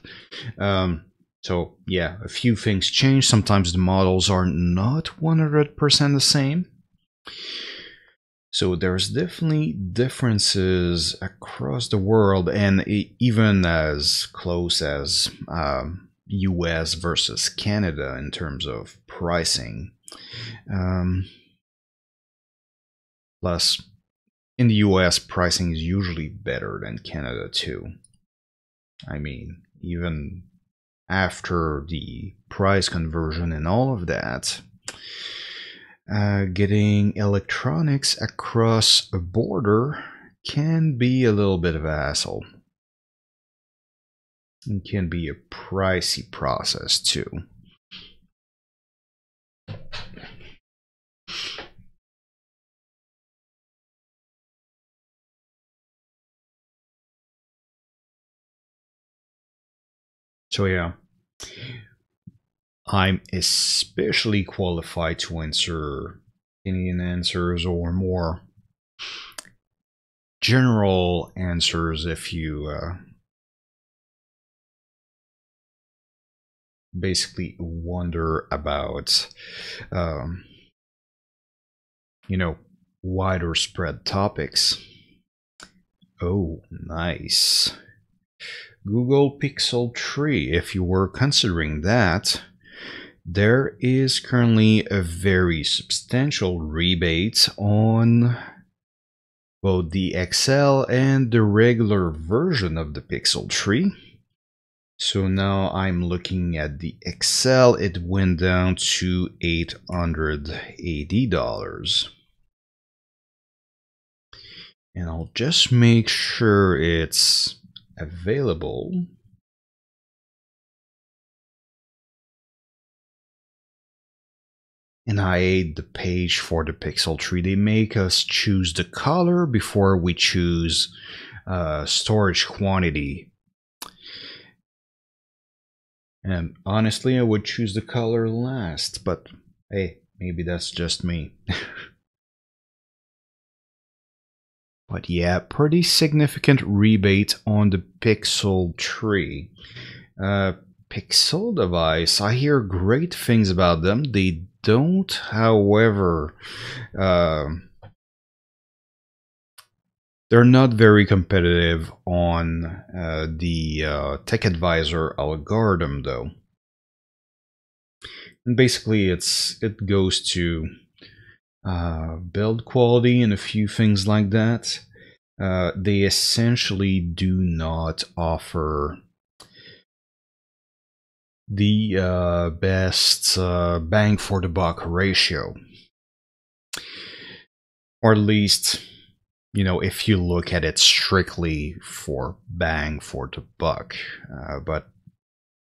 So yeah, a few things change. Sometimes the models are not 100% the same. So there's definitely differences across the world, and even as close as US versus Canada in terms of pricing. Plus, in the US, pricing is usually better than Canada too. I mean, even after the price conversion and all of that, getting electronics across a border can be a little bit of a hassle. It can be a pricey process too. So yeah, I'm especially qualified to answer Indian answers or more general answers if you basically wonder about wider spread topics. Oh, nice. Google Pixel 3, if you were considering that, there is currently a very substantial rebate on both the XL and the regular version of the Pixel 3. So now I'm looking at the XL, it went down to $880. And I'll just make sure it's available. And I hate the page for the Pixel 3. They make us choose the color before we choose storage quantity. And honestly, I would choose the color last, but hey, maybe that's just me. But yeah, pretty significant rebate on the Pixel 3. TekAdvisor, I hear great things about them. They don't, however, uh, they're not very competitive on the TekAdvisor algorithm, though. And basically, it goes to build quality and a few things like that. They essentially do not offer the best bang for the buck ratio, or at least, you know, if you look at it strictly for bang for the buck. But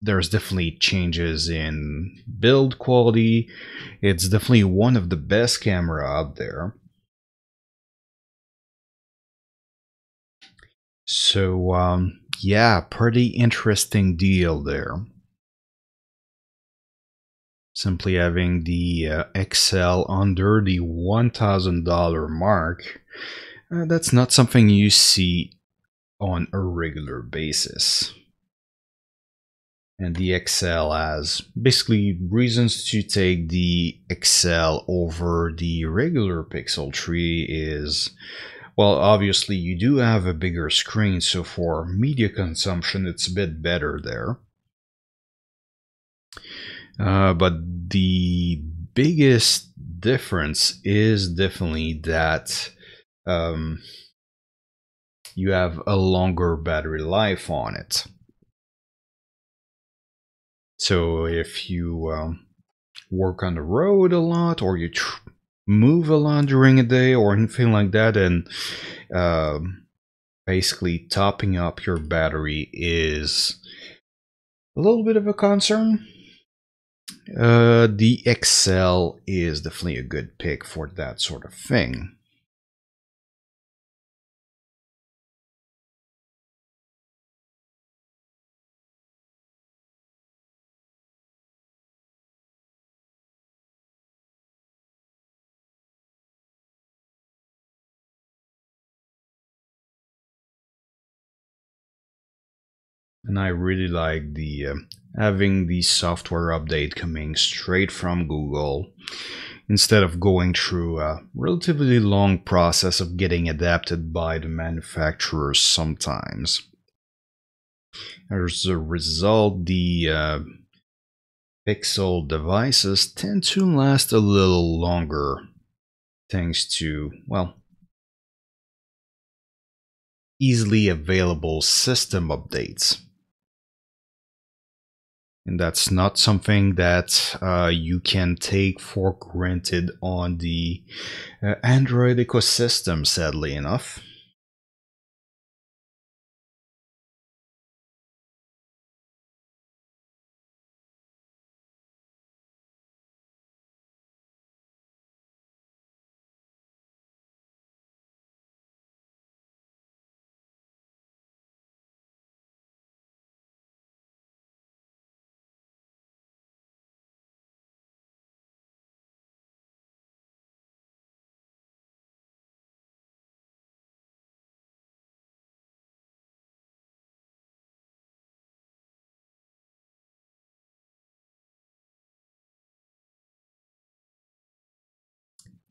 there's definitely changes in build quality. It's definitely one of the best camera out there. So yeah, pretty interesting deal there. Simply having the XL under the $1,000 mark, that's not something you see on a regular basis. And the XL has basically reasons to take the XL over the regular Pixel 3 is, well, obviously you do have a bigger screen, so for media consumption it's a bit better there. But the biggest difference is definitely that you have a longer battery life on it. So if you work on the road a lot, or you move a lot during a day or anything like that, and basically topping up your battery is a little bit of a concern. The XL is definitely a good pick for that sort of thing. And I really like the having the software update coming straight from Google instead of going through a relatively long process of getting adapted by the manufacturers sometimes. As a result, the Pixel devices tend to last a little longer thanks to, well, easily available system updates. And that's not something that you can take for granted on the Android ecosystem, sadly enough.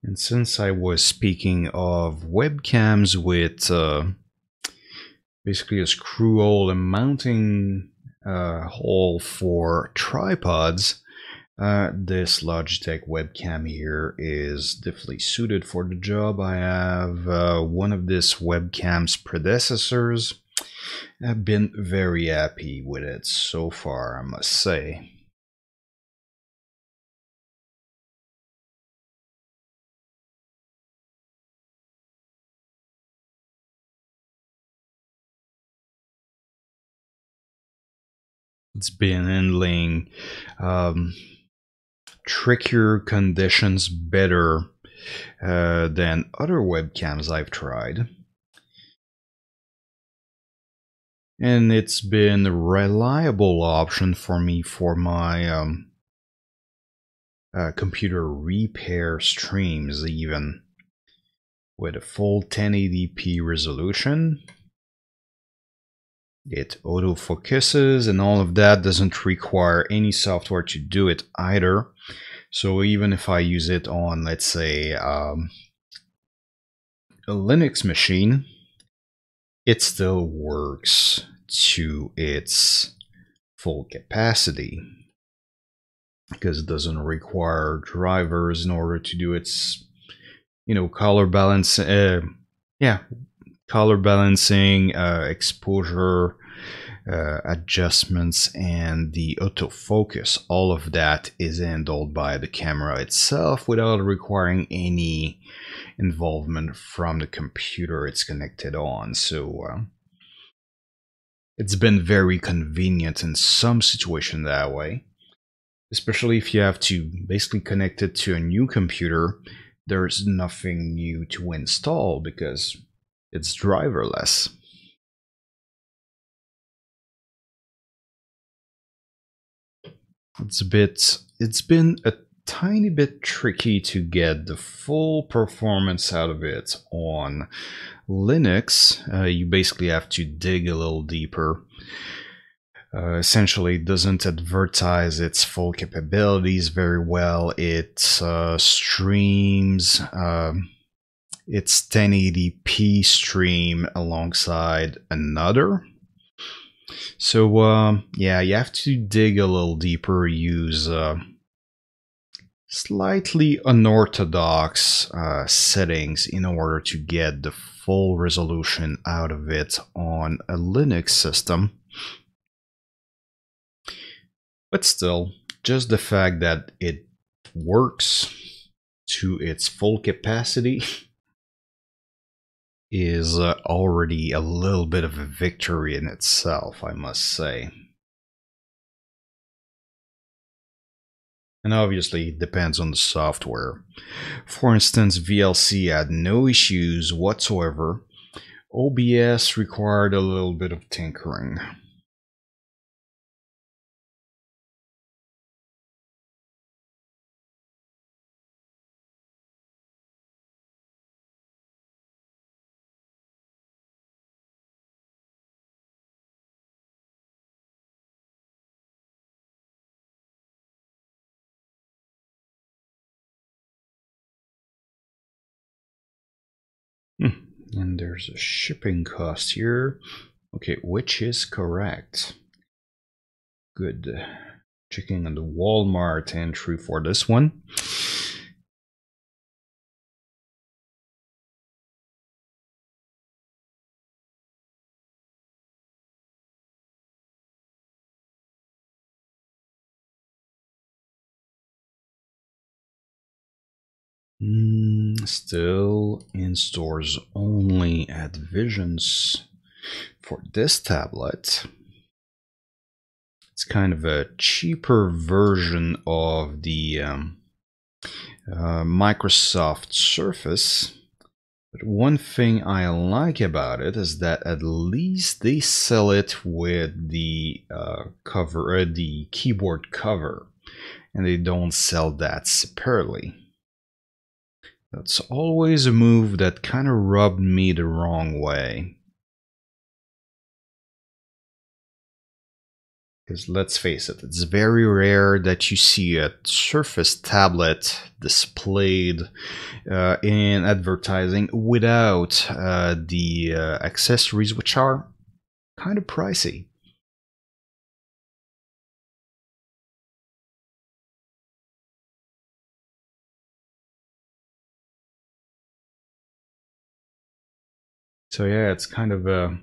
And since I was speaking of webcams with basically a screw hole and mounting hole for tripods, this Logitech webcam here is definitely suited for the job. I have one of this webcam's predecessors. I've been very happy with it so far, I must say. It's been handling trickier conditions better than other webcams I've tried. And it's been a reliable option for me for my computer repair streams even. with a full 1080p resolution. It autofocuses and all of that, doesn't require any software to do it either. So even if I use it on, let's say, a Linux machine, it still works to its full capacity because it doesn't require drivers in order to do its, color balance. Color balancing, exposure adjustments, and the autofocus. All of that is handled by the camera itself without requiring any involvement from the computer it's connected on. So it's been very convenient in some situations that way, especially if you have to basically connect it to a new computer. There's nothing new to install because it's driverless. It's been a tiny bit tricky to get the full performance out of it on Linux. You basically have to dig a little deeper. Essentially, it doesn't advertise its full capabilities very well. It streams its 1080p stream alongside another. So yeah, you have to dig a little deeper, use slightly unorthodox settings in order to get the full resolution out of it on a Linux system. But still, just the fact that it works to its full capacity is already a little bit of a victory in itself, I must say. And obviously it depends on the software. For instance, VLC had no issues whatsoever. OBS required a little bit of tinkering. And there's a shipping cost here. Okay, which is correct? Good. Checking on the Walmart entry for this one. Still in stores only at Visions for this tablet. It's kind of a cheaper version of the Microsoft Surface. But one thing I like about it is that at least they sell it with the cover, the keyboard cover, and they don't sell that separately. That's always a move that kind of rubbed me the wrong way. Because let's face it, it's very rare that you see a Surface tablet displayed in advertising without the accessories, which are kind of pricey. So yeah, it's kind of a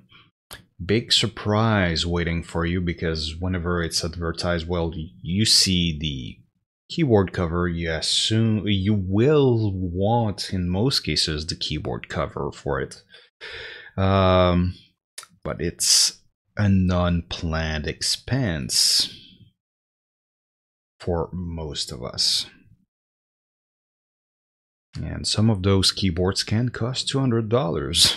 big surprise waiting for you, because whenever it's advertised, well, you see the keyboard cover, you assume you will want, in most cases, the keyboard cover for it. But it's a non-planned expense for most of us. And some of those keyboards can cost $200.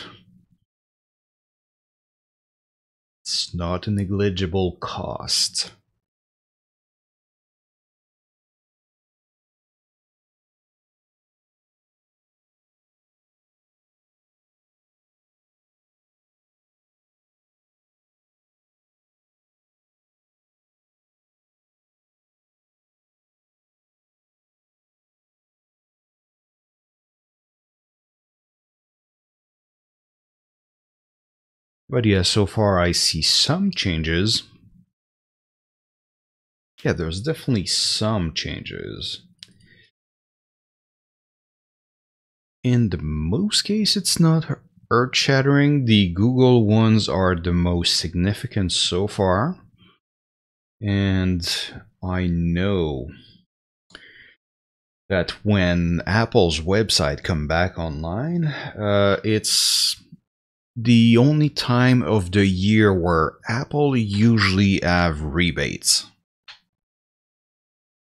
It's not a negligible cost. But yeah, so far I see some changes. Yeah, there's definitely some changes. In the most case, it's not earth-shattering. The Google ones are the most significant so far. And I know that when Apple's website come back online, it's the only time of the year where Apple usually have rebates.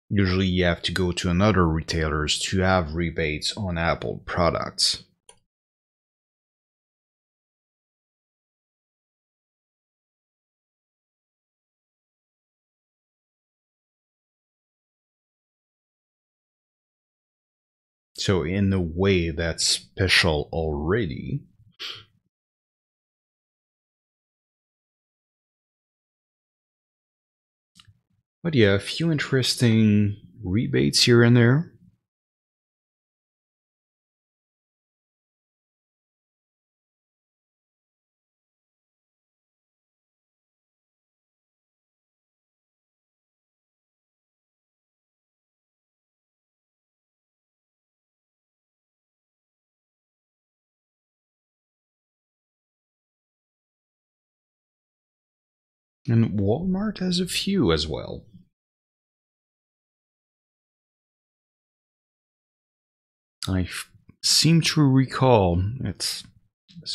Usually you have to go to another retailers to have rebates on Apple products. So in a way that's special already. But yeah, a few interesting rebates here and there. And Walmart has a few as well. I seem to recall, it's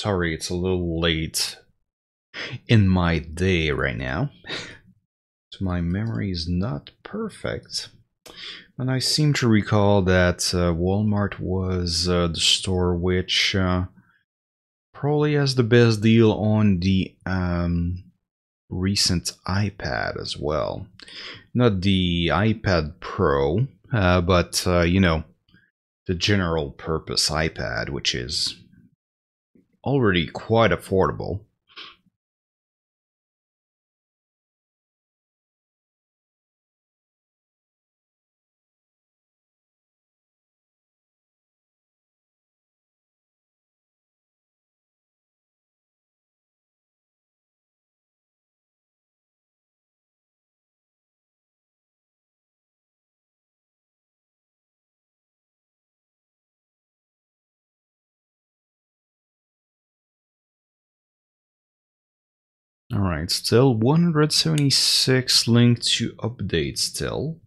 a little late in my day right now. So my memory is not perfect. And I seem to recall that Walmart was the store which probably has the best deal on the recent iPad as well. Not the iPad Pro, but you know, the general purpose iPad, which is already quite affordable. Alright, still 176 linked to update still.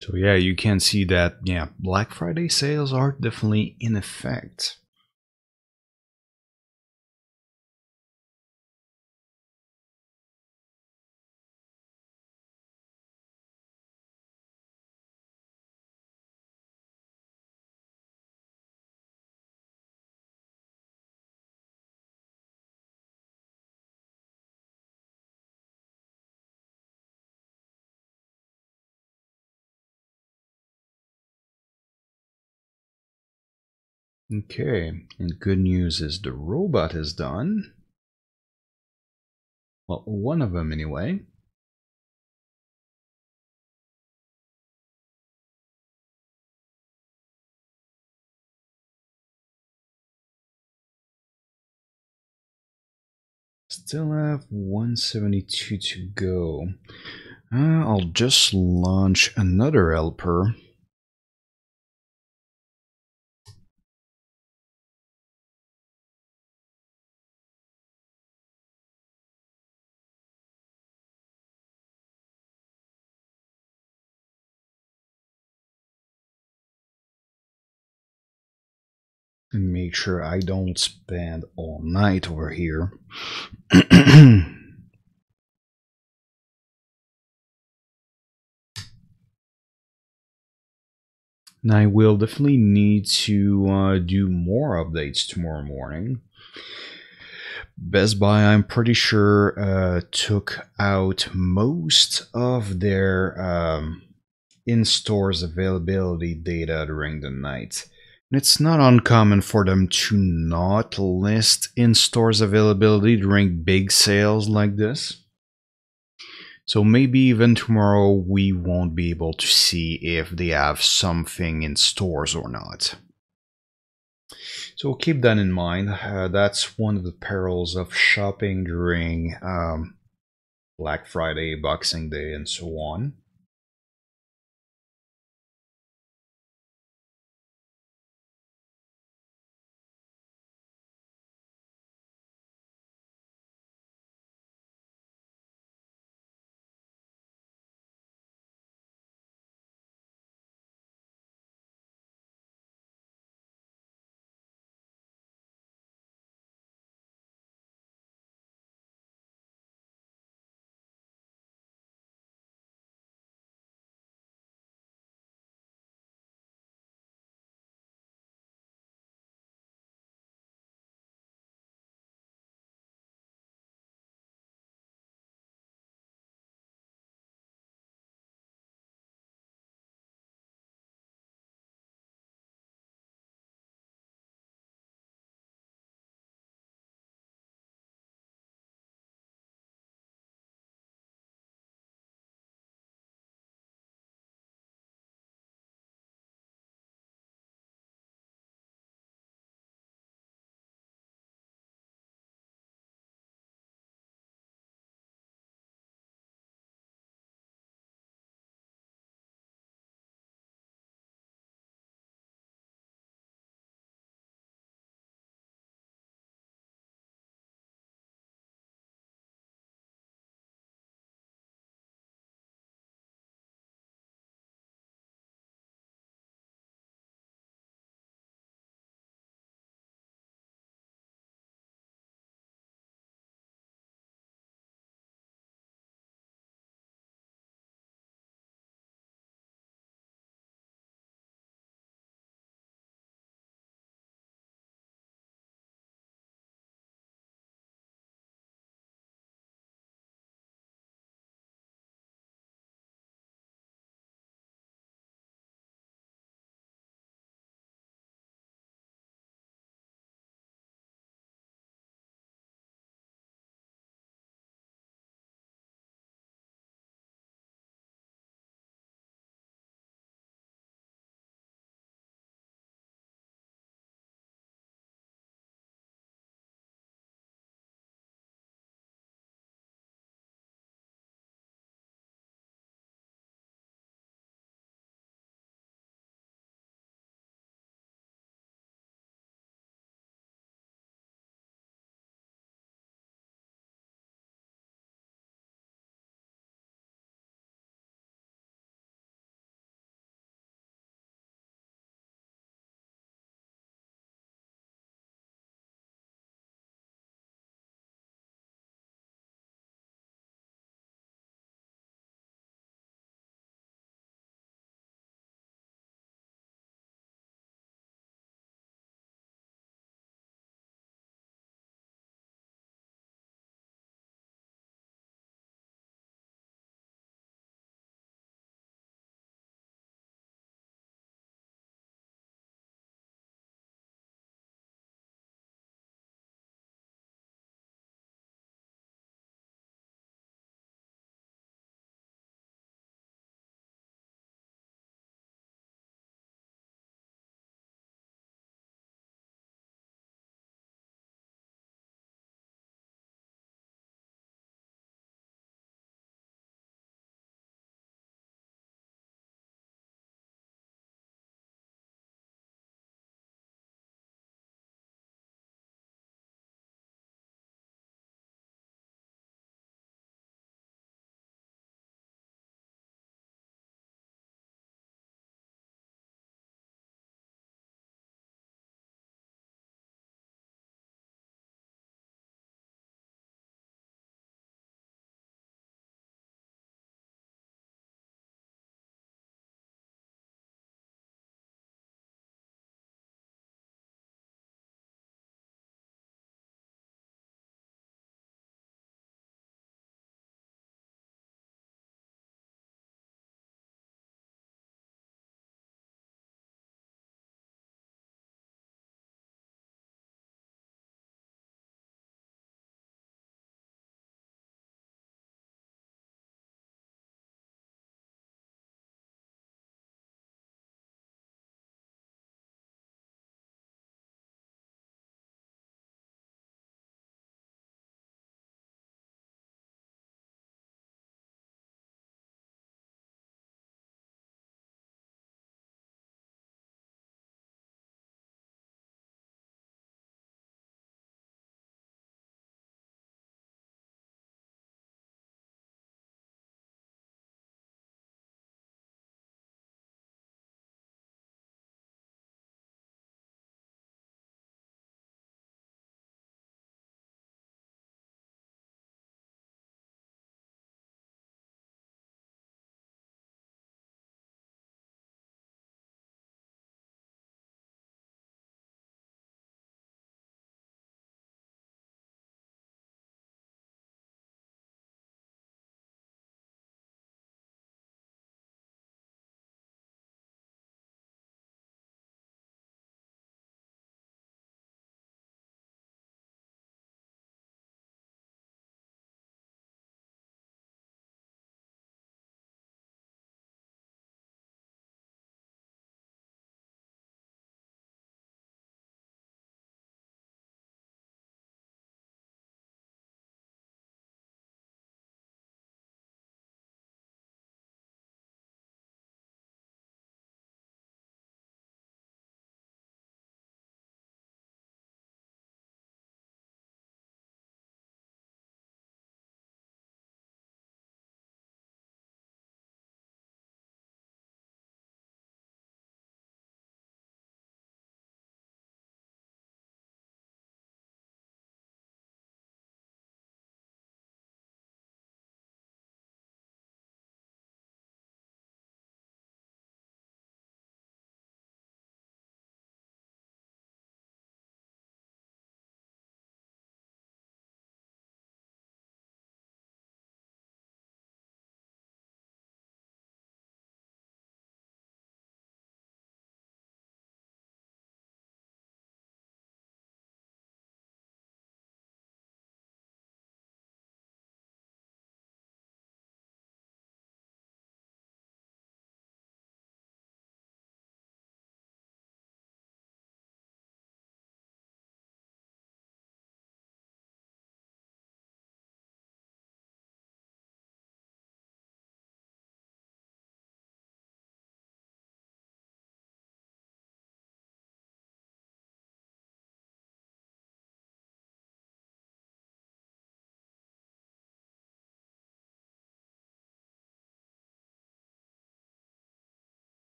So yeah, you can see that, yeah, Black Friday sales are definitely in effect. Okay, and good news is the robot is done. Well, one of them anyway. Still have 172 to go. I'll just launch another helper. And make sure I don't spend all night over here. And I will definitely need to do more updates tomorrow morning. Best Buy, I'm pretty sure, took out most of their in-stores availability data during the night. And it's not uncommon for them to not list in-stores availability during big sales like this. So maybe even tomorrow we won't be able to see if they have something in stores or not. So keep that in mind. That's one of the perils of shopping during Black Friday, Boxing Day, and so on.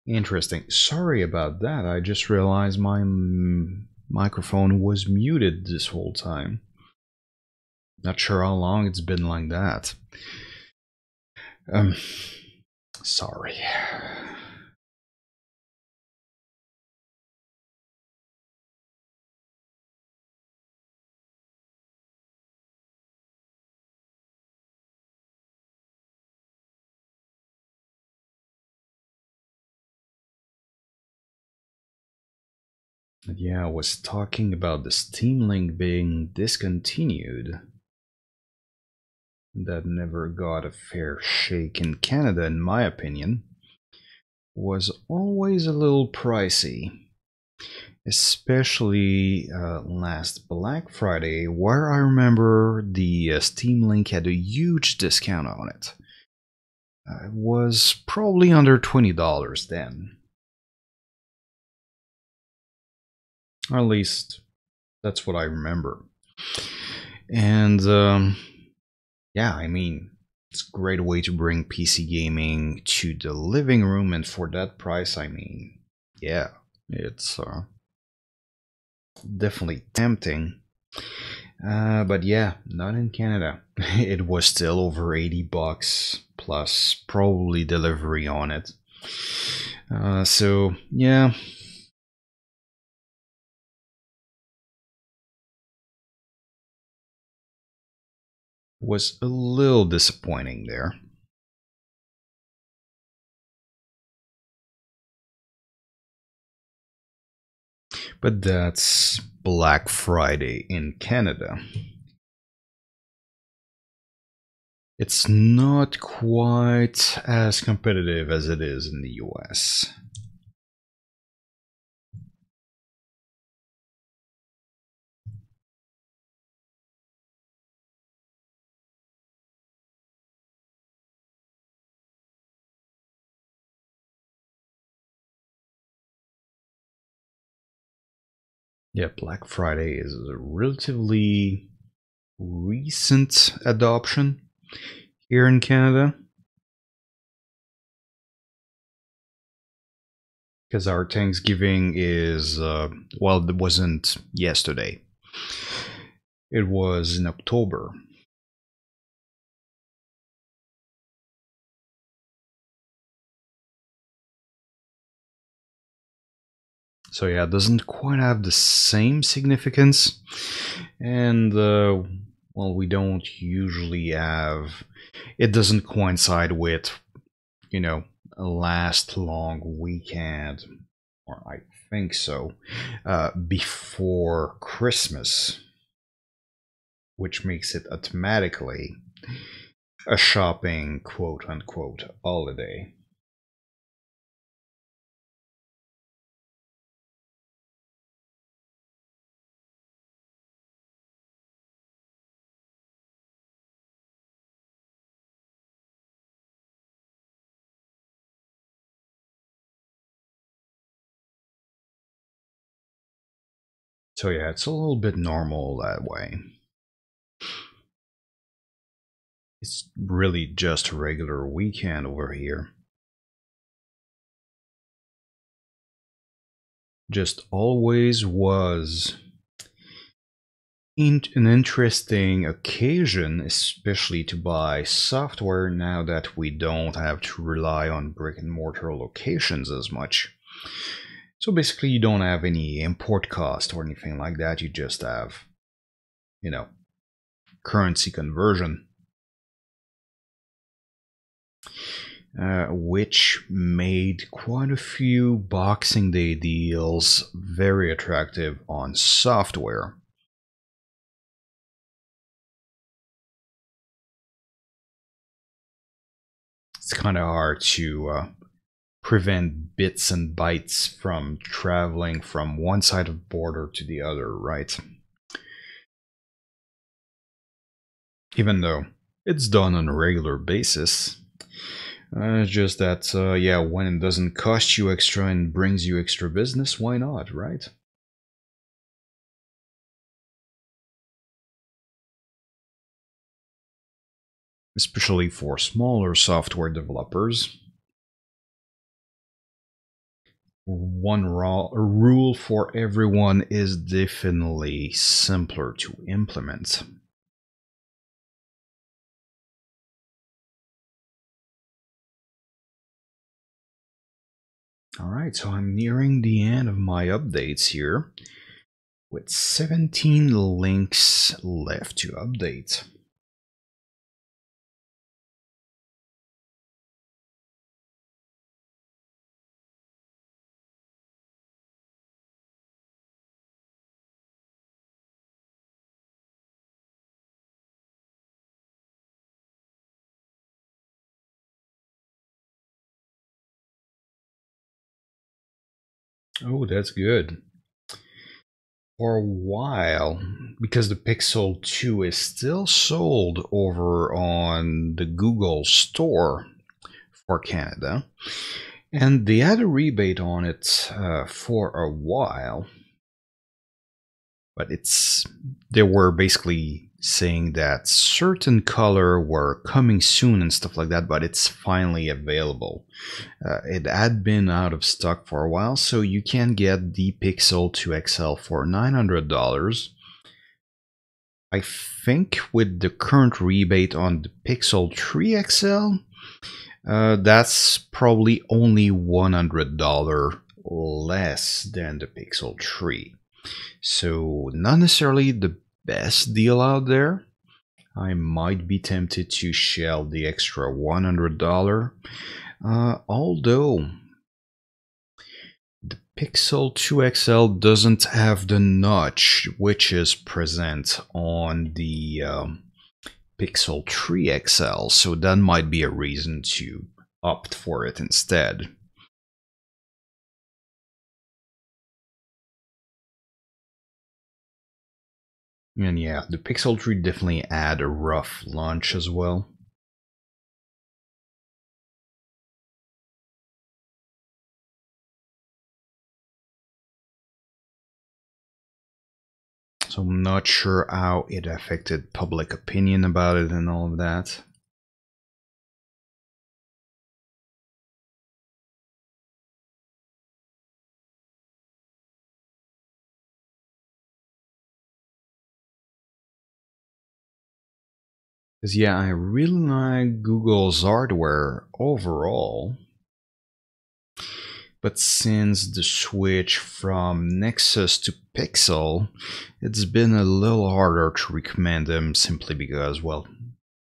Interesting. Sorry about that. I just realized my microphone was muted this whole time. Not sure how long it's been like that. Um, sorry. Yeah, I was talking about the Steam Link being discontinued. That never got a fair shake in Canada, in my opinion. Was always a little pricey, especially last Black Friday, where I remember the Steam Link had a huge discount on it. It was probably under $20 then. Or at least that's what I remember. And yeah, I mean, it's a great way to bring PC gaming to the living room, and for that price, I mean, yeah, it's definitely tempting. But yeah, not in Canada. It was still over 80 bucks plus probably delivery on it. So yeah, was a little disappointing there. But that's Black Friday in Canada. It's not quite as competitive as it is in the US. Yeah, Black Friday is a relatively recent adoption here in Canada because our Thanksgiving is, well, it wasn't yesterday, it was in October. So yeah, it doesn't quite have the same significance. And, well, we don't usually have, it doesn't coincide with, you know, a last long weekend, or I think so, before Christmas, which makes it automatically a shopping quote unquote holiday. So yeah, it's a little bit normal that way. It's really just a regular weekend over here. Just always was an interesting occasion, especially to buy software now that we don't have to rely on brick and mortar locations as much. So basically, you don't have any import cost or anything like that. You just have, you know, currency conversion, which made quite a few Boxing Day deals very attractive on software. It's kind of hard to prevent bits and bytes from traveling from one side of the border to the other, right? Even though it's done on a regular basis. It's just that, yeah, when it doesn't cost you extra and brings you extra business, why not, right? Especially for smaller software developers. one rule for everyone is definitely simpler to implement. Alright, so I'm nearing the end of my updates here, with 17 links left to update. Oh, that's good. For a while, because the Pixel 2 is still sold over on the Google Store for Canada, and they had a rebate on it for a while, but they were basically saying that certain color were coming soon and stuff like that, but it's finally available. It had been out of stock for a while, so you can get the Pixel 2 XL for $900. I think with the current rebate on the Pixel 3 XL, that's probably only $100 less than the Pixel 3. So not necessarily the best deal out there. I might be tempted to shell the extra $100. Although the Pixel 2 XL doesn't have the notch which is present on the Pixel 3 XL, so that might be a reason to opt for it instead. And yeah, the Pixel 3 definitely had a rough launch as well. So I'm not sure how it affected public opinion about it and all of that. Because yeah, I really like Google's hardware overall. But since the switch from Nexus to Pixel, it's been a little harder to recommend them simply because, well,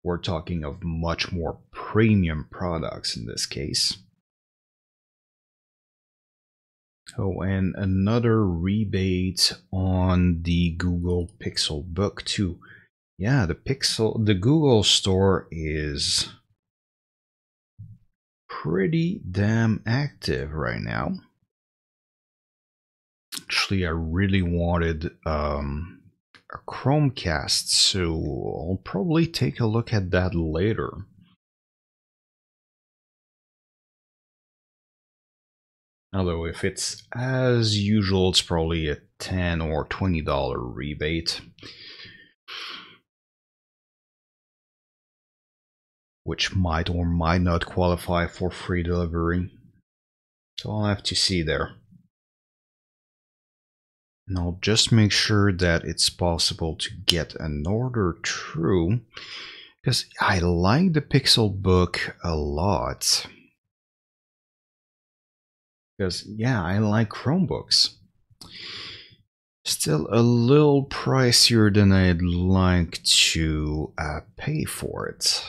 we're talking of much more premium products in this case. Oh, and another rebate on the Google Pixel Book too. Yeah, the Google Store is pretty damn active right now. Actually, I really wanted a Chromecast, so I'll probably take a look at that later. Although if it's as usual, it's probably a $10 or $20 rebate, which might or might not qualify for free delivery. So I'll have to see there. And I'll just make sure that it's possible to get an order through, because I like the Pixel Book a lot. Because, yeah, I like Chromebooks. Still a little pricier than I'd like to pay for it.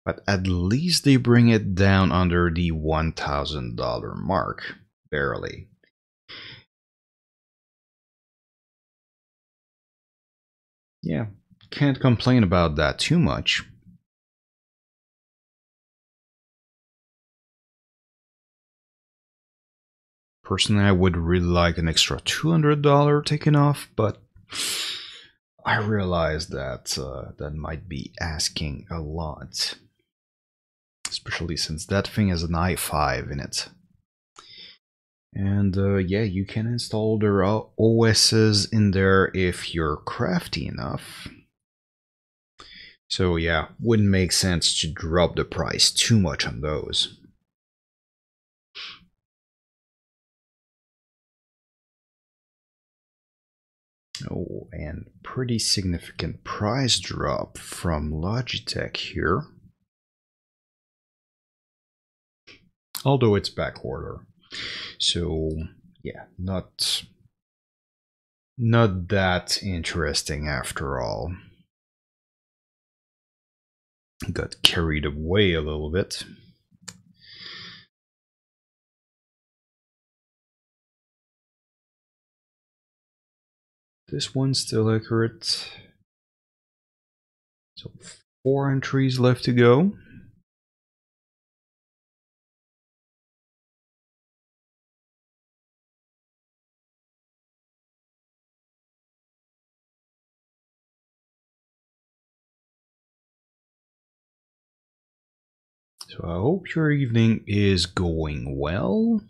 But at least they bring it down under the $1,000 mark. Barely. Yeah, can't complain about that too much. Personally, I would really like an extra $200 taken off, but I realize that that might be asking a lot. Especially since that thing has an i5 in it. And yeah, you can install their OSs in there if you're crafty enough. So yeah, wouldn't make sense to drop the price too much on those. Oh, and pretty significant price drop from Logitech here. Although it's back order. So yeah, not that interesting after all. Got carried away a little bit. This one's still accurate. So 4 entries left to go. So I hope your evening is going well.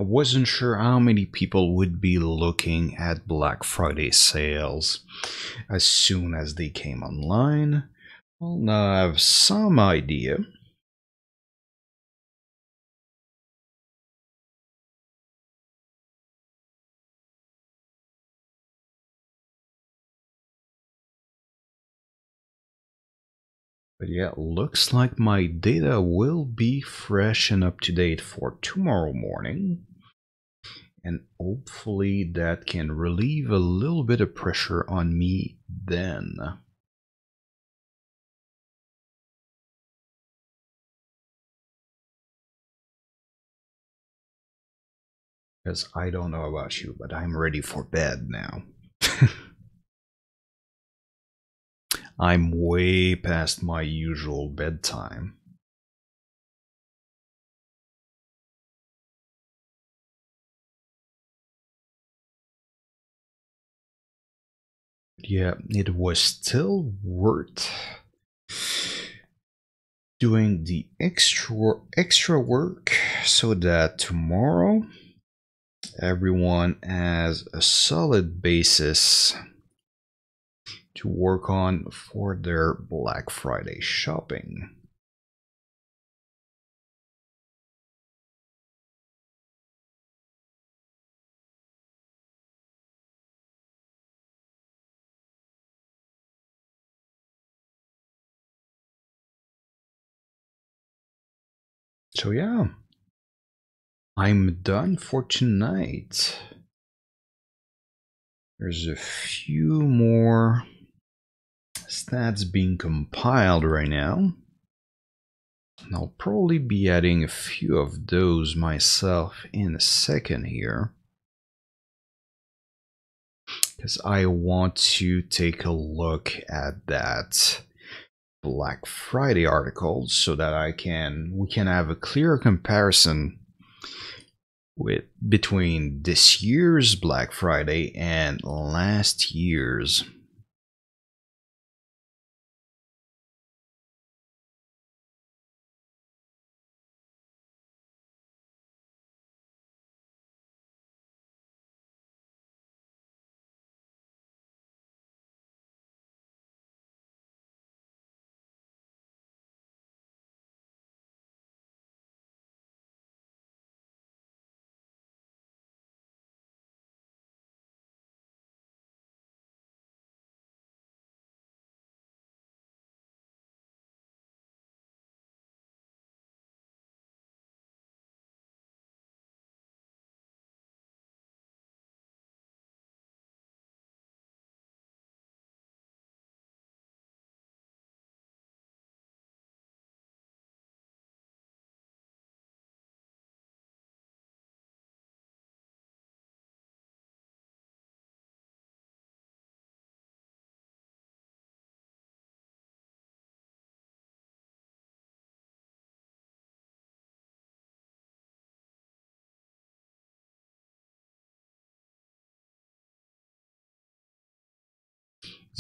I wasn't sure how many people would be looking at Black Friday sales as soon as they came online. Well, now I have some idea. But yeah, looks like my data will be fresh and up to date for tomorrow morning. And hopefully that can relieve a little bit of pressure on me then. Because I don't know about you, but I'm ready for bed now. I'm way past my usual bedtime. Yeah, it was still worth doing the extra work so that tomorrow everyone has a solid basis to work on for their Black Friday shopping. So yeah, I'm done for tonight. There's a few more stats being compiled right now. And I'll probably be adding a few of those myself in a second here. Because I want to take a look at that Black Friday article so that we can have a clear comparison between this year's Black Friday and last year's.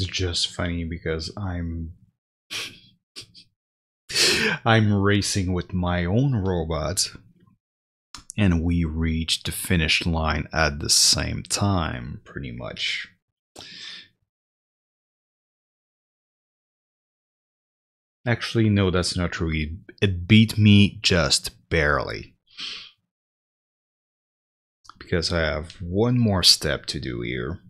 It's just funny because I'm racing with my own robot and we reached the finish line at the same time, pretty much. Actually, no, that's not true. It beat me just barely. because I have one more step to do here.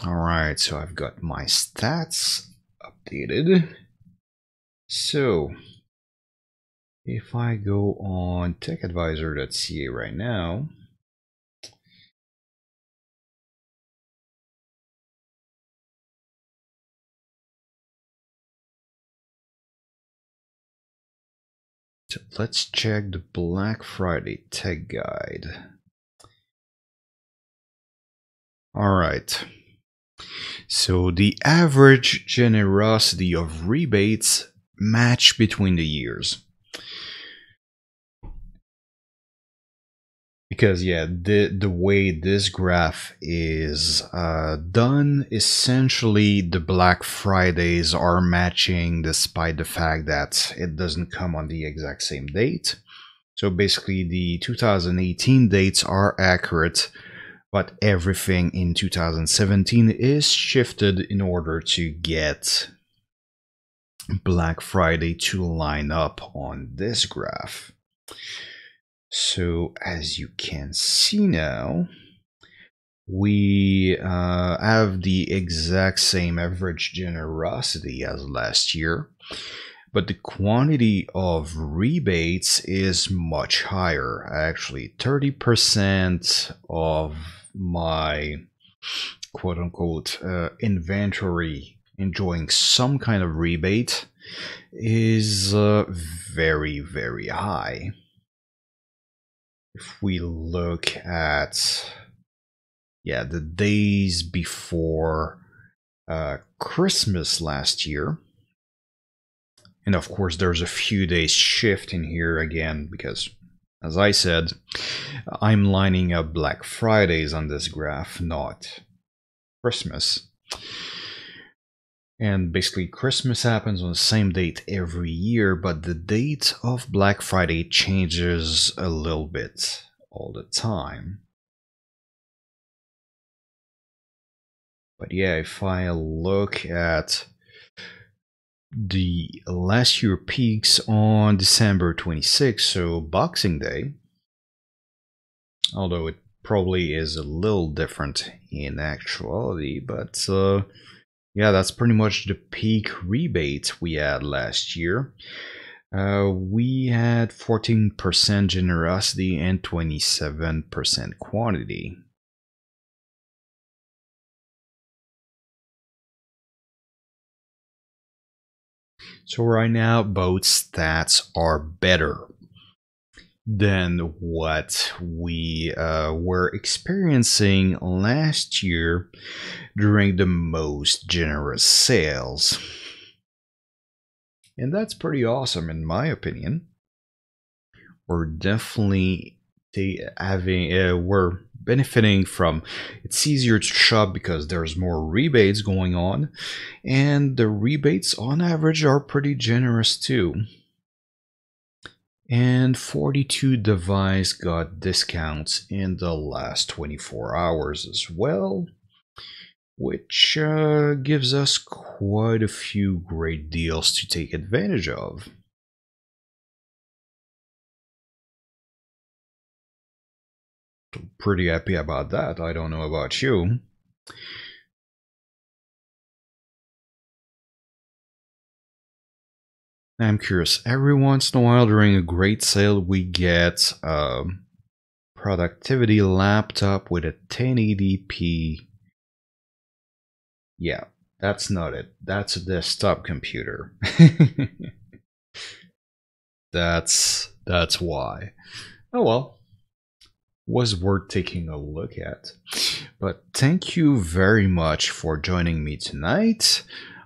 All right, so I've got my stats updated. So if I go on TekAdvisor.ca right now, so let's check the Black Friday Tech Guide. All right. So the average generosity of rebates match between the years. Because yeah, the way this graph is done, essentially the Black Fridays are matching despite the fact that it doesn't come on the exact same date. So basically the 2018 dates are accurate, but everything in 2017 is shifted in order to get Black Friday to line up on this graph. So as you can see now, we have the exact same average generosity as last year, but the quantity of rebates is much higher. Actually, 30% of my quote-unquote inventory enjoying some kind of rebate is very, very high. If we look at the days before Christmas last year, and of course there's a few days shift in here again because, as I said, I'm lining up Black Fridays on this graph, not Christmas. And basically Christmas happens on the same date every year, but the date of Black Friday changes a little bit all the time. But yeah, if I look at the last year peaks on December 26th, so Boxing Day, although it probably is a little different in actuality, but yeah, that's pretty much the peak rebate we had last year. We had 14% generosity and 27% quantity. So right now, both stats are better than what we were experiencing last year during the most generous sales. And that's pretty awesome in my opinion. We're definitely we're benefiting from, it's easier to shop because there's more rebates going on, and the rebates on average are pretty generous too. And 42 devices got discounts in the last 24 hours as well, which gives us quite a few great deals to take advantage of. Pretty happy about that. I don't know about you. I'm curious, every once in a while during a great sale we get a productivity laptop with a 1080p. Yeah, that's not it. That's a desktop computer. That's why. Oh well. Was worth taking a look at. But thank you very much for joining me tonight.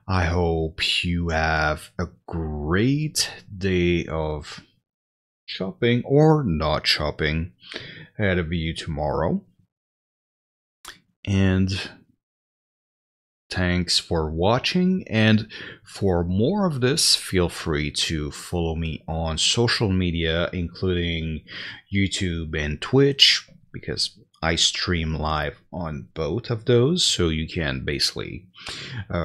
I hope you have a great day of shopping or not shopping ahead of you tomorrow. And thanks for watching, and for more of this, feel free to follow me on social media, including YouTube and Twitch, because I stream live on both of those, so you can basically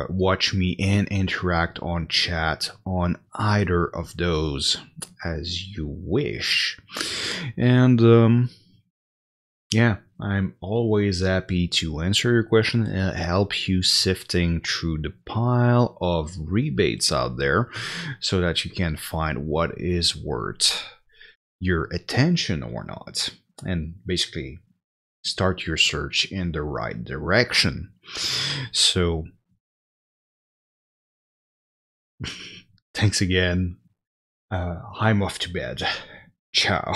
watch me and interact on chat on either of those as you wish. And yeah, I'm always happy to answer your question and help you sifting through the pile of rebates out there so that you can find what is worth your attention or not, and basically start your search in the right direction. So thanks again. I'm off to bed. Ciao.